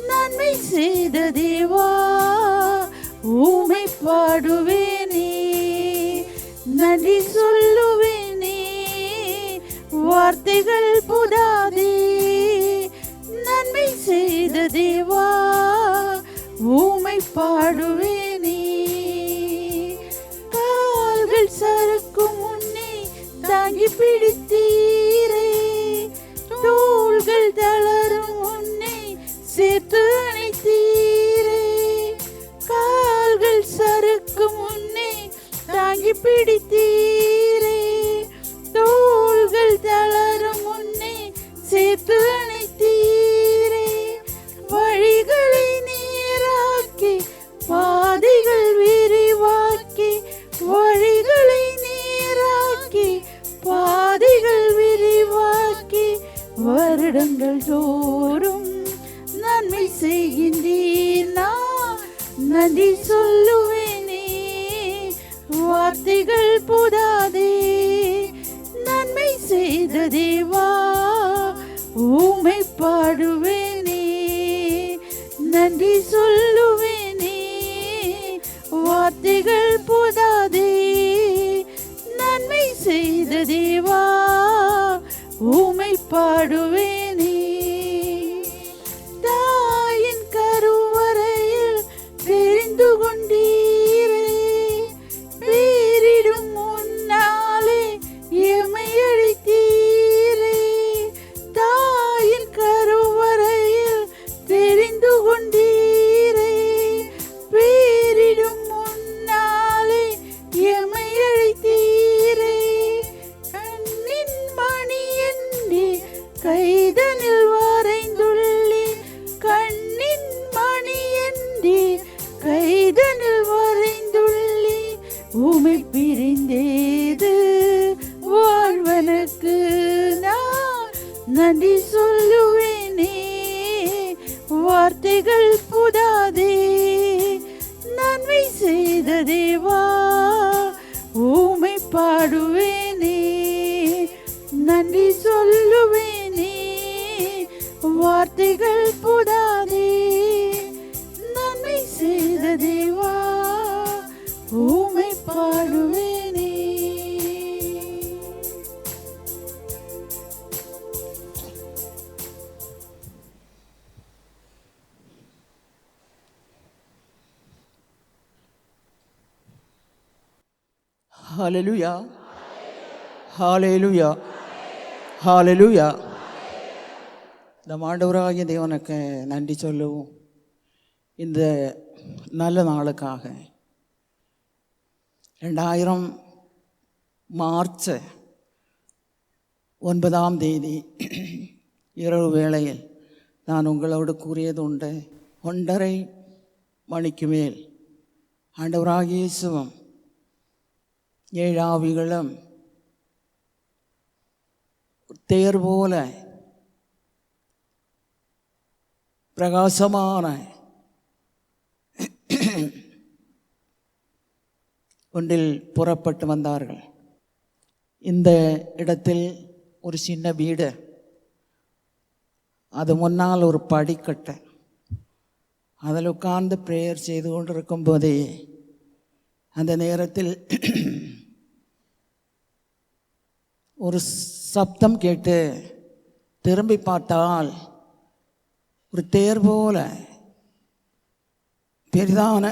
நன்மை செய்த தேவா உமை பாடுவேனே, நன்றி சொல்லுவேனே வார்த்தைகள் போதாதே. நன்மை செய்த தேவா உமை பாடுவேனே. கால்கள் சறுக்கும் முன்னே தாங்கி பிடித்தீரே, தோள்கள் தளரும் முன்னே சேர்த்து அணைத்தீரே. கால்கள் சறுக்கும் முன்னே தாங்கி பிடித்தீரே, தோள்கள் தளரும் முன்னே சேர்த்து அணைத்தீரே. வழிகளை நேராக்கி பாதைகள் விரிவாக்கி, வழிகளை நேராக்கி பாதைகள் விரிவாக்கி, வருடங்கள் தோறும் நன்மை செய்கின்றீர் நான், நன்றி சொல்லுவேனே வார்த்தைகள் போதாதே. நன்மை செய்த தேவா உமை பாடுவேனே, நன்றி சொல்லுவேனே வார்த்தைகள் போதாதே. நன்மை செய்த தேவா உமை பாடுவேனே. தாயின் கருவறையில் தெரிந்து கொண்டீரே, பேரிடும் முன்னாலே எமை அழைத்தீரே. தாயின் கருவறையில் தெரிந்து கொண்டீரே, பேரிடும் முன்னாலே எமை அழைத்தீரே. கண்ணின் மணி என்று கைதனில் வரைந்துள்ளே, கண்ணின் மணி என்று கைதனில் வரைந்துள்ளே. உமை பிரிந்தேது வாழ்வனுக்கு நான், நன்றி சொல்லுவேனே வார்த்தைகள் புதாதே. நன்மை செய்த தேவா உமை பாடுவேனே, நன்றி சொல்லுவேனே வார்த்தைகள் புதாதே. நன்மை செய்த தேவா உமை பாடுவேனே. ஹalleluya, ஹalleluya, ஹalleluya. நம் ஆண்டவராகிய தேவனுக்கு நன்றி சொல்லுவோம் இந்த நல்ல நாளுக்காக. 2000 மார்ச் 9 இரவு வேளையில் நான் உங்களோடு கூறியது உண்டு. 1:30 மணிக்கு மேல் ஆண்டவராகிய இயேசுவும் 7 ஆவிகளும் தேர் போல பிரகாசமான ஒன்றில் புறப்பட்டு வந்தார்கள். இந்த இடத்தில் ஒரு சின்ன வீடு, அது முன்னால் ஒரு படிக்கட்டு. அதில் உட்கார்ந்து ப்ரேயர் செய்து கொண்டிருக்கும் போதே அந்த நேரத்தில் ஒரு சப்தம் கேட்டு திரும்பி பார்த்தால் ஒரு தேர் போல பெரிதான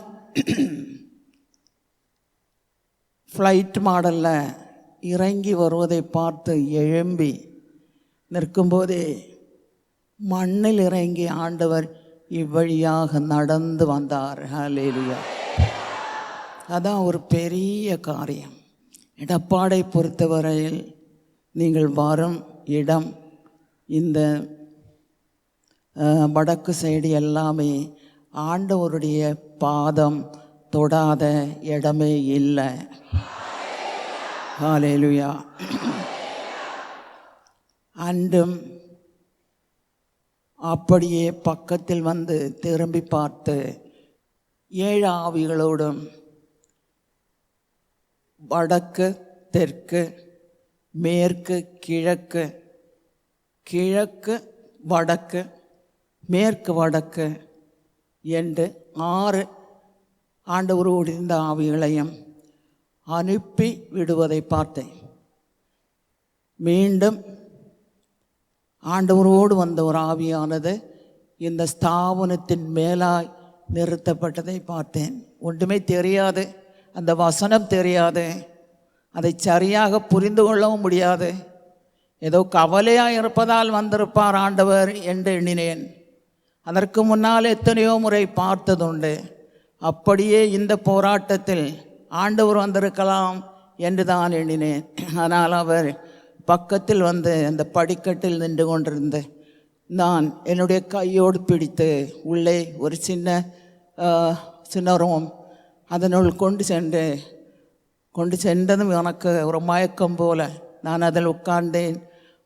ஃப்ளைட் மாடலில் இறங்கி வருவதை பார்த்து எழும்பி நிற்கும்போதே மண்ணில் இறங்கி ஆண்டவர் இவ்வழியாக நடந்து வந்தார். ஹல்லேலூயா. அதான் ஒரு பெரிய காரியம். எடப்பாடை பொறுத்தவரையில் நீங்கள் வரும் இடம் இந்த வடக்கு சைடு எல்லாமே ஆண்டவருடைய பாதம் தொடாத இடமே இல்லை. ஹல்லேலூயா. அன்றும் அப்படியே பக்கத்தில் வந்து திரும்பி பார்த்து 7 ஆவிகளோடும் வடக்கு தெற்கு மேற்கு கிழக்கு, கிழக்கு வடக்கு மேற்கு வடக்கு என்று 6 ஆண்டவரோடு இருந்த ஆவிகளையும் அனுப்பி விடுவதை பார்த்தேன். மீண்டும் ஆண்டவரோடு வந்த ஒரு ஆவியானது இந்த ஸ்தாபனத்தின் மேலாய் நிறுத்தப்பட்டதை பார்த்தேன். ஒன்றுமே தெரியாது, அந்த வசனம் தெரியாது, அதை சரியாக புரிந்து கொள்ளவும் முடியாது. ஏதோ கவலையாக இருப்பதால் வந்திருப்பார் ஆண்டவர் என்று எண்ணினேன். அதற்கு முன்னால் எத்தனையோ முறை பார்த்ததுண்டு. அப்படியே இந்த போராட்டத்தில் ஆண்டவர் வந்திருக்கலாம் என்று தான் எண்ணினேன். ஆனால் அவர் பக்கத்தில் வந்து அந்த படிக்கட்டில் நின்று கொண்டிருந்து நான் என்னுடைய கையோடு பிடித்து உள்ளே ஒரு சின்ன ரூம் அதனுள் கொண்டு சென்றதும் எனக்கு ஒரு மயக்கம் போல நான் அதில் உட்கார்ந்தேன்.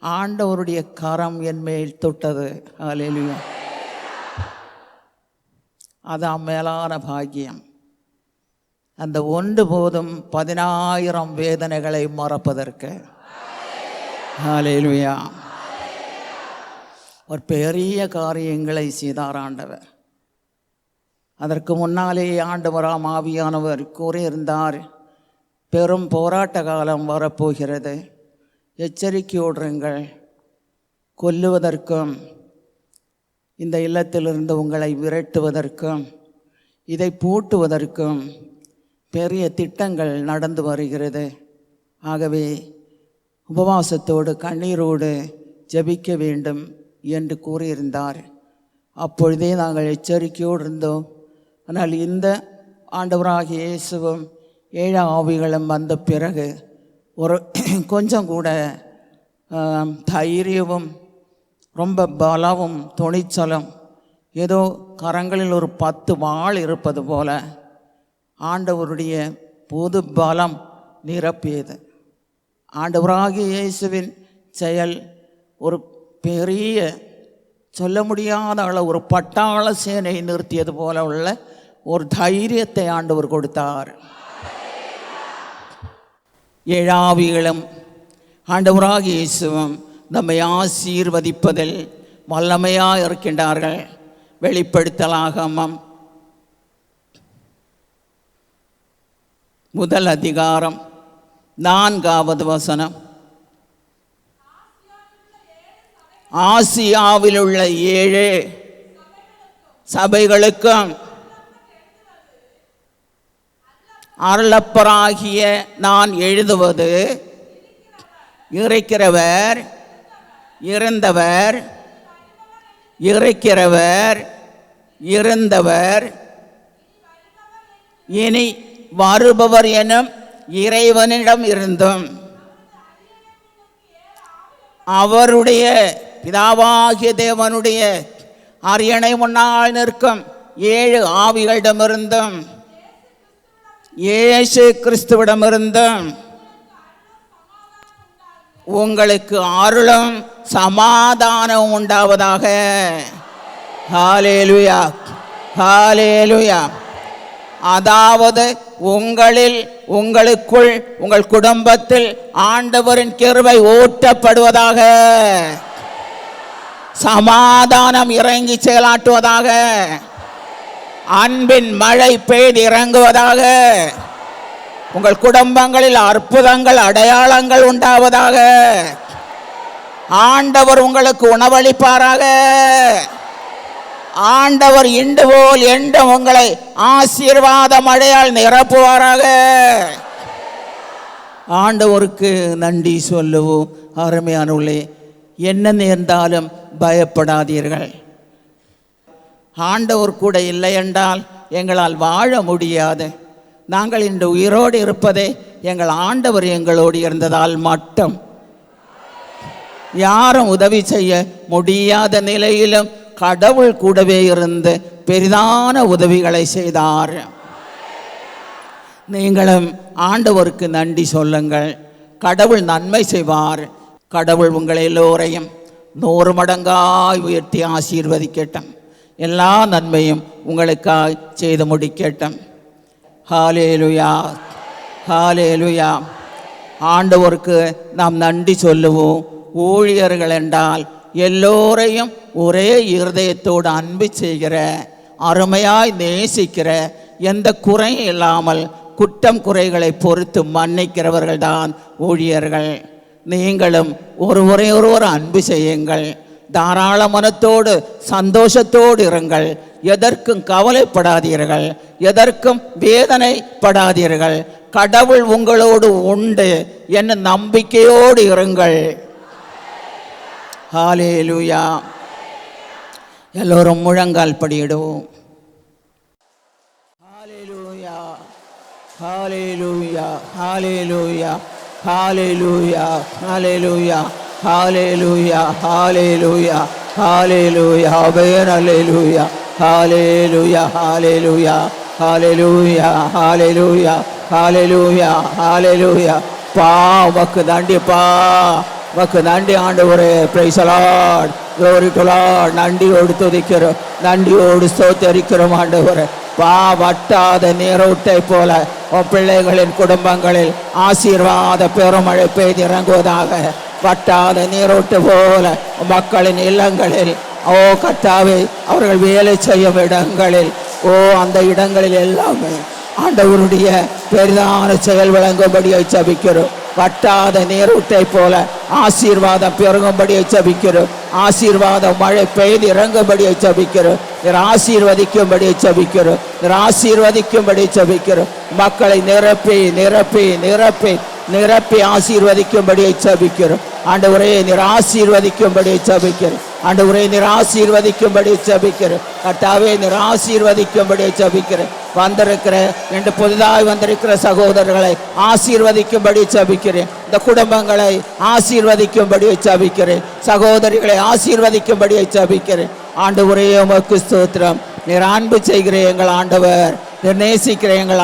ஆண்டவருடைய கரம் என் மேல் தொட்டது. ஹல்லேலூயா. அதான் மேலான பாக்கியம். அந்த ஒன்று போதும் 10,000 வேதனைகளை மறப்பதற்கு. ஹல்லேலூயா. ஒரு பெரிய காரியங்களை செய்தார் ஆண்டவர். அதற்கு முன்னாலே ஆண்டவராம் ஆவியானவர் கூறியிருந்தார், பெரும் போராட்ட காலம் வரப்போகிறது, எச்சரிக்கையோடுங்கள், கொல்லுவதற்கும் இந்த இல்லத்திலிருந்து உங்களை விரட்டுவதற்கும் இதை பூட்டுவதற்கும் பெரிய திட்டங்கள் நடந்து வருகிறது. ஆகவே உபவாசத்தோடு கண்ணீரோடு ஜெபிக்க வேண்டும் என்று கூறியிருந்தார். அப்பொழுதே நாங்கள் எச்சரிக்கையோடு இருந்தோம். ஆனால் இந்த ஆண்டவராகிய இயேசுவும் 7 ஆவிகளும் வந்த பிறகு ஒரு கொஞ்சம் கூட தைரியமும் ரொம்ப பலமும் துணிச்சலும், ஏதோ கரங்களில் ஒரு 10 வாள் இருப்பது போல ஆண்டவருடைய புது பலம் நிரப்பியது. ஆண்டவராகிய இயேசுவின் செயல் ஒரு பெரிய சொல்ல முடியாத அளவு ஒரு பட்டாள சேனை நிறுத்தியது போல உள்ள ஒரு தைரியத்தை ஆண்டவர் கொடுத்தார். 7 ஆவிகளும் ஆண்டவராகிய இயேசுவும் நம்மை ஆசீர்வதிப்பதில் வல்லமையாக இருக்கின்றார்கள். வெளிப்படுத்தலாகமம் 1 அதிகாரம் 4வது வசனம். ஆசியாவில் உள்ள 7 சபைகளுக்கும் அருளப்பராகிய நான் எழுதுவது, இருக்கிறவர், இருந்தவர், இருக்கிறவர், இருந்தவர், இனி வருபவர் எனும் இறைவனிடம் இருந்தும் அவருடைய பிதாவாகிய தேவனுடைய அரியணை முன்னால் நிற்கும் 7 ஆவிகளிடமிருந்தும் இயேசு கிறிஸ்துவிடமிருந்தும் உங்களுக்கு அருளும் சமாதானம் உண்டாவதாக. ஹல்லேலூயா, ஹல்லேலூயா. அதாவது உங்களில், உங்களுக்குள், உங்கள் குடும்பத்தில் ஆண்டவரின் கிருபை ஊற்றப்படுவதாக, சமாதானம் இறங்கி செயலாற்றுவதாக, அன்பின் மழை பெய்து இறங்குவதாக, உங்கள் குடும்பங்களில் அற்புதங்கள் அடையாளங்கள் உண்டாவதாக, ஆண்டவர் உங்களுக்கு உணவளிப்பாராக, ஆண்டவர் இன்று போல் என்றும் உங்களை ஆசீர்வாத மழையால் நிரப்புவாராக. ஆண்டவருக்கு நன்றி சொல்லுவோம். அருமையானவர்களே, என்ன நேர்ந்தாலும் பயப்படாதீர்கள். ஆண்டவர் கூட இல்லை என்றால் எங்களால் வாழ முடியாது. நாங்கள் இன்று உயிரோடு இருப்பதே எங்கள் ஆண்டவர் எங்களோடு இருந்ததால் மட்டும். யாரும் உதவி செய்ய முடியாத நிலையிலும் கடவுள் கூடவே இருந்து பெரிதான உதவிகளை செய்தார். நீங்களும் ஆண்டவருக்கு நன்றி சொல்லுங்கள். கடவுள் நன்மை செய்வார். கடவுள் உங்களை எல்லோரையும் 100 மடங்காய் உயர்த்தி ஆசீர்வதிக்கட்டும். எல்லா நன்மையும் உங்களுக்காய் செய்து முடிக்கட்டும். ஹல்லேலூயா, ஹல்லேலூயா. ஆண்டவருக்கு நாம் நன்றி சொல்லுவோம். ஊழியர்கள் என்றால் எல்லோரையும் ஒரே இருதயத்தோடு அன்பு செய்கிற, அருமையாய் நேசிக்கிற, எந்த குறையும் இல்லாமல் குற்றம் குறைகளை பொறுத்து மன்னிக்கிறவர்கள்தான் ஊழியர்கள். நீங்களும் ஒருவர் அன்பு செய்யுங்கள். தாராள மனத்தோடு சந்தோஷத்தோடு இருங்கள். எதற்கும் கவலைப்படாதீர்கள், எதற்கும் வேதனைப்படாதீர்கள். கடவுள் உங்களோடு உண்டு என்ன நம்பிக்கையோடு இருங்கள். ஹல்லேலூயா. எல்லோரும் முழங்கால் படியிடுவோம். ஹல்லேலூயா, ஹல்லேலூயா, ஹல்லேலூயா, ஹல்லேலூயா, ஹல்லேலூயா, ஹல்லேலூயா, ஹல்லேலூயா, ஹல்லேலூயா, ஆமென், ஹல்லேலூயா, ஹல்லேலூயா, ஹல்லேலூயா, ஹல்லேலூயா, ஹல்லேலூயா, ஹல்லேலூயா, ஹல்லேலூயா. பா உமக்கு நன்றிப்பா, உமக்கு நன்றி ஆண்டவரே. Praise the Lord, glory to Lord. நன்றியோடு துதிக்கிறோம், நன்றியோடு ஸ்தோத்திரிக்கிறோம் ஆண்டவரே. வட்டாத நீரோட்டை போல உன் பிள்ளைகளின் குடும்பங்களில் ஆசீர்வாத பெருமழை பெய்து இறங்குவதாக. வட்டாத நீரோட்டு போல மக்களின் இல்லங்களில், ஓ கர்த்தாவே, அவர்கள் வேலை செய்யும் இடங்களில், ஓ அந்த இடங்களில் எல்லாமே ஆண்டவருடைய பெரிதான செயல் விளங்கும்படியை ஜெபிக்கிறோம். வட்டாத நீரூட்டை போல ஆசீர்வாதம் பெருகும்படியை ஜெபிக்கிறோம். ஆசீர்வாதம் மழை பெய்து இறங்கும்படியை ஜெபிக்கிறோம். ஆசீர்வதிக்கும்படியை ஜெபிக்கிறோம். ஆசீர்வதிக்கும்படி ஜெபிக்கிறோம். மக்களை நிரப்பி நிரப்பி நிரப்பி நிரப்பி ஆசீர்வதிக்கும்படியை ஜெபிக்கிறோம். ஆண்டவரே நீர் ஆசீர்வதிக்கும்படியை ஜெபிக்கிறோம். ஆண்டவரே நீர் ஆசீர்வதிக்கும்படி ஜெபிக்கிறோம். கர்த்தாவே நீர் ஆசீர்வதிக்கும்படியை ஜெபிக்கிறேன். வந்திருக்கிற என்று புதிதாய் வந்திருக்கிற சகோதரர்களை ஆசீர்வதிக்கும்படி ஜெபிக்கிறேன். இந்த குடும்பங்களை ஆசீர்வதிக்கும்படி ஜெபிக்கிறேன். சகோதரிகளை ஆசீர்வதிக்கும்படி ஜெபிக்கிறேன். ஆண்டவரே உமக்கு ஸ்தோத்திரம். நீர் அன்பு செய்கிற எங்கள் ஆண்டவர், நீர் நேசிக்கிற எங்கள்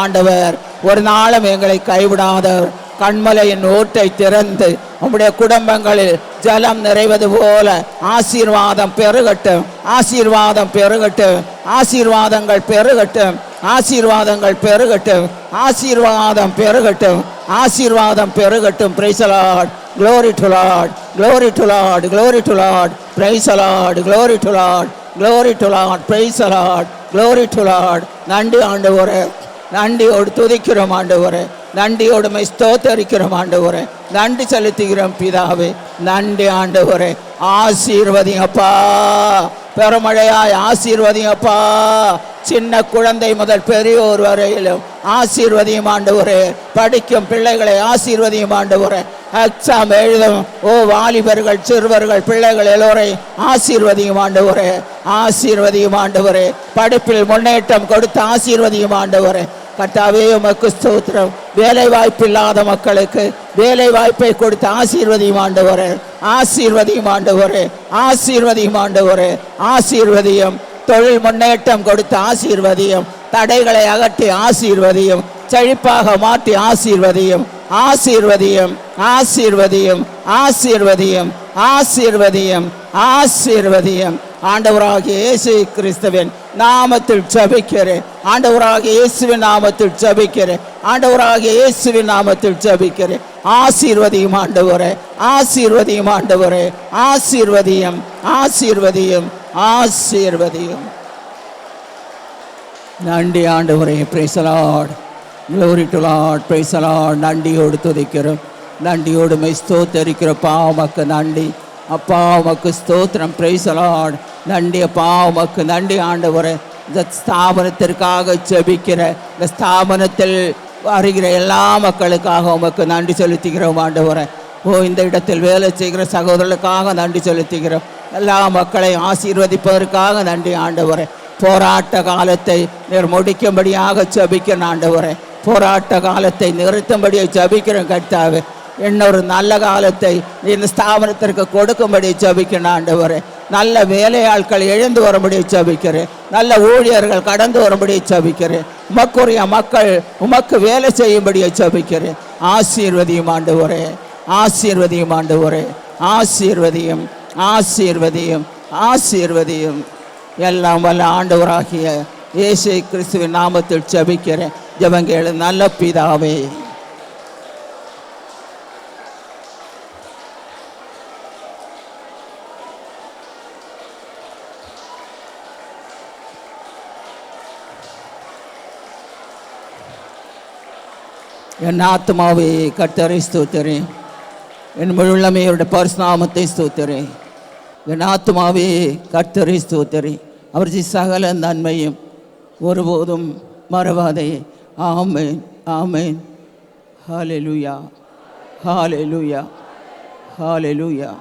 ஆண்டவர், ஒரு நாளும் எங்களை கைவிடாதவர். கண்மலையின் ஓட்டை திறந்து உம்முடைய குடும்பங்களில் ஜலம் நிறைவது போல ஆசீர்வாதம் பெருகட்டும், ஆசீர்வாதம் பெருகட்டும், ஆசீர்வாதங்கள் பெருகட்டும், ஆசீர்வாதங்கள் பெருகட்டும், ஆசீர்வாதம் பெருகட்டும், ஆசீர்வாதம் பெருகட்டும். Praise the Lord, glory to Lord, glory to Lord, glory to Lord, praise the Lord, glory to Lord, glory to Lord, praise the Lord, glory to Lord. நன்றி ஆண்டவரே, நன்றியோடு துதிக்கிறோம் ஆண்டவரே, நன்றியோடு ஸ்தோத்தரிக்கிறோம் ஆண்டவரே, நன்றி செலுத்துகிறோம் பிதாவே. நன்றி ஆண்டவரே. ஆசீர்வதிங்கப்பா, பெருமழையாய் ஆசீர்வதிங்கப்பா. சின்ன குழந்தை முதல் பெரியோர் வரையிலும் ஆசீர்வதியும் ஆண்டவரே. படிக்கும் பிள்ளைகளை ஆசீர்வதியும் ஆண்டவரே. எக்ஸாம் எழுதும் ஓ வாலிபர்கள், சிறுவர்கள், பிள்ளைகள் எல்லோரையும் ஆசீர்வதியும் ஆண்டவரே. ஆசீர்வதியும் ஆண்டவரே. படிப்பில் முன்னேற்றம் கொடுத்து ஆசீர்வதியும் ஆண்டவரே. கர்த்தாவே உமக்கு ஸ்தோத்திரம். வேலை வாய்ப்பு இல்லாத மக்களுக்கு வேலை வாய்ப்பை கொடுத்து ஆசீர்வதியும் ஆண்டவரே. ஆசீர்வதியும் ஆண்டவரே. ஆசீர்வதியும் ஆண்டவரே. ஆசீர்வதியும். தொழில் முன்னேற்றம் கொடுத்து ஆசீர்வதியும். தடைகளை அகற்றி ஆசீர்வதியும். செழிப்பாக மாற்றி ஆசீர்வதியும். ஆசீர்வதியும், ஆசீர்வதியும், ஆசீர்வதியும், ஆசீர்வதியும், ஆசீர்வதியும். ஆண்டவராகிய இயேசு கிறிஸ்துவின் நாமத்தில் ஜெபிக்கிறேன். ஆண்டவராகிய இயேசுவின் நாமத்தில் ஜெபிக்கிறேன். ஆண்டவராகிய இயேசுவின் நாமத்தில் ஜெபிக்கிறேன். ஆசீர்வதியும் ஆண்டவரே. ஆசீர்வதியும் ஆண்டவரே. ஆசீர்வதியும், ஆசீர்வதியும், ஆசீர்வதியும். நன்றி ஆண்டவரே. Praise the Lord, glory to Lord, praise the Lord. நன்றியோடு துதிக்கிறோம், நன்றியோடு ஸ்தோத்தரிக்கிறோம். உமக்கு நன்றி அப்பா, உமக்கு ஸ்தோத்திரம். Praise the Lord. நன்றி அப்பா, உமக்கு நன்றி ஆண்டவரே. இந்த ஸ்தாபனத்திற்காக ஜெபிக்கிற, இந்த ஸ்தாபனத்தில் வருகிற எல்லா மக்களுக்காக உமக்கு நன்றி செலுத்துகிறோம் ஆண்டவரே. ஓ இந்த இடத்தில் வேலை செய்கிற சகோதரர்களுக்காக நன்றி செலுத்துகிறோம். எல்லா மக்களையும் ஆசீர்வதிப்பதற்காக நன்றி ஆண்டவரே. போராட்ட காலத்தை நீர் முடிக்கும்படியாக ஜெபிக்கிறேன் ஆண்டவரே. போராட்ட காலத்தை நிறுத்தும்படியை ஜெபிக்கிறேன் கர்த்தாவே. இன்னொரு நல்ல காலத்தை இந்த ஸ்தாபனத்திற்கு கொடுக்கும்படி ஜெபிக்கிறேன் ஆண்டவரே. நல்ல வேலையாட்கள் எழுந்து வரும்படி ஜெபிக்கிறேன். நல்ல ஊழியர்கள் கடந்து வரும்படி ஜெபிக்கிறேன். உமக்குரிய மக்கள் உமக்கு வேலை செய்யும்படியை ஜெபிக்கிறேன். ஆசீர்வதியும் ஆண்டவரே, ஆசீர்வதியும் ஆண்டவரே, ஆசீர்வதியும், ஆசீர்வதியும், ஆசீர்வதியும். எல்லாம் வல்ல ஆண்டவராகிய இயேசு கிறிஸ்துவின் நாமத்தில் ஜெபிக்கிற ஜெபங்கள் நல்ல பிதாவே. என் ஆத்மாவே கர்த்தரை ஸ்தோத்திரே, என் முழுமே அவருடைய பரிசுநாமத்தை ஸ்தோத்திரே. என் ஆத்மாவே கர்த்தரை ஸ்தோத்திரே, அவர் சகல நன்மையும் ஒருபோதும் மறவாதே. ஆமென், ஆமென். ஹல்லேலூயா, ஹல்லேலூயா, ஹல்லேலூயா.